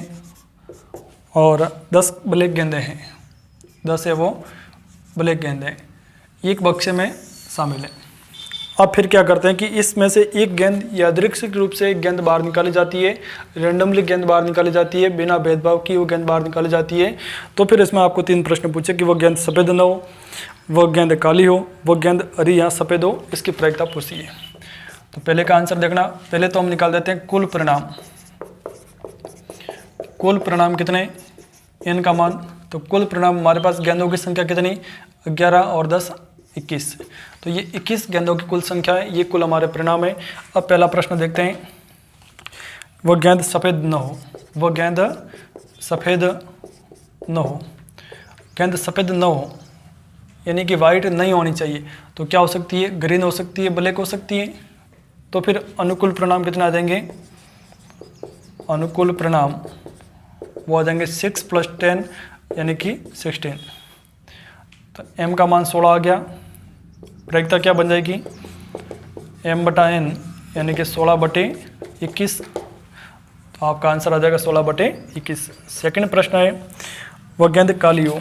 और 10 ब्लैक गेंदें हैं। 10 है वो ब्लैक गेंदें एक बक्से में शामिल है। अब फिर क्या करते हैं कि इसमें से एक गेंद यादृच्छिक रूप से एक गेंद बाहर निकाली जाती है, रेंडमली गेंद बाहर निकाली जाती है, बिना भेदभाव की वो गेंद बाहर निकाली जाती है। तो फिर इसमें आपको 3 प्रश्न पूछे कि वह गेंद सफ़ेद न हो, वह गेंद काली हो, वह गेंद हरी या सफ़ेद हो, इसकी प्रायिकता पूछी है। तो पहले का आंसर देखना, पहले तो हम निकाल देते हैं कुल परिणाम। कुल परिणाम कितने, n का मान, तो कुल परिणाम हमारे पास गेंदों की संख्या कितनी, 11 और 10 21, तो ये 21 गेंदों की कुल संख्या है, ये कुल हमारे परिणाम है। अब पहला प्रश्न देखते हैं, वह गेंद सफ़ेद न हो, वह गेंद सफ़ेद न हो, गेंद सफ़ेद न हो यानी कि वाइट नहीं होनी चाहिए, तो क्या हो सकती है, ग्रीन हो सकती है, ब्लैक हो सकती है। तो फिर अनुकूल परिणाम कितना आ जाएंगे, अनुकूल परिणाम वो आ जाएंगे 6 + 10 यानी कि 16। तो m का मान 16 आ गया, प्रायिकता क्या बन जाएगी, m/n यानी कि 16/21, तो आपका आंसर आ जाएगा 16/21। सेकंड प्रश्न है, वह गेंद काली हो,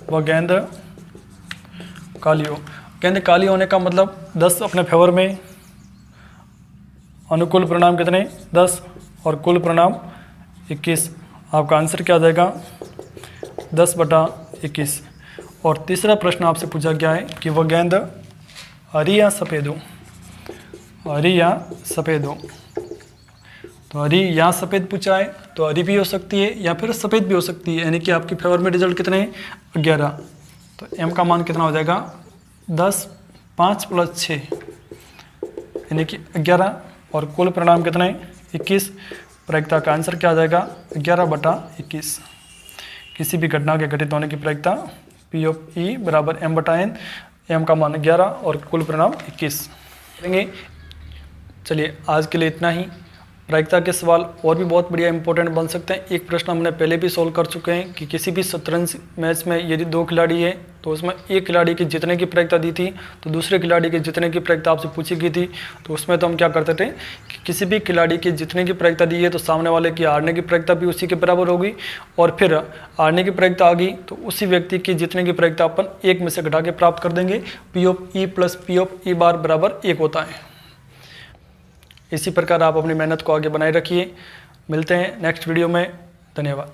वह गेंद काली हो, गेंद काली होने का मतलब 10 अपने फेवर में, अनुकूल परिणाम कितने 10 और कुल परिणाम 21, आपका आंसर क्या आ जाएगा 10/21। और तीसरा प्रश्न आपसे पूछा गया है कि वह गेंद हरी या सफ़ेद हो, हरी या सफ़ेद हो, तो हरी या सफ़ेद पूछा है, तो हरी भी हो सकती है या फिर सफ़ेद भी हो सकती है, यानी कि आपकी फेवर में रिजल्ट कितने हैं 11, तो m का मान कितना हो जाएगा 10, 5 + 6 यानी कि 11 और कुल परिणाम कितना है 21। प्रायिकता का आंसर क्या आ जाएगा 11/21। किसी भी घटना के घटित होने की प्रायिकता P(E) = m/n, m का मान 11 और कुल परिणाम 21 करेंगे। चलिए आज के लिए इतना ही। प्रायिकता के सवाल और भी बहुत बढ़िया इंपॉर्टेंट बन सकते हैं। एक प्रश्न हमने पहले भी सोल्व कर चुके हैं कि किसी भी शतरंज मैच में यदि 2 खिलाड़ी है तो उसमें एक खिलाड़ी की जीतने की प्रायिकता दी थी तो दूसरे खिलाड़ी के जीतने की प्रायिकता आपसे पूछी गई थी। तो उसमें तो हम क्या करते थे कि किसी भी खिलाड़ी की जीतने की प्रायिकता दी है तो सामने वाले की हारने की प्रायिकता भी उसी के बराबर होगी, और फिर हारने की प्रायिकता आ गई तो उसी व्यक्ति की जीतने की प्रायिकता अपन 1 में से घटा के प्राप्त कर देंगे। P(E) + P(E) = 1 होता है। इसी प्रकार आप अपनी मेहनत को आगे बनाए रखिए। मिलते हैं नेक्स्ट वीडियो में। धन्यवाद।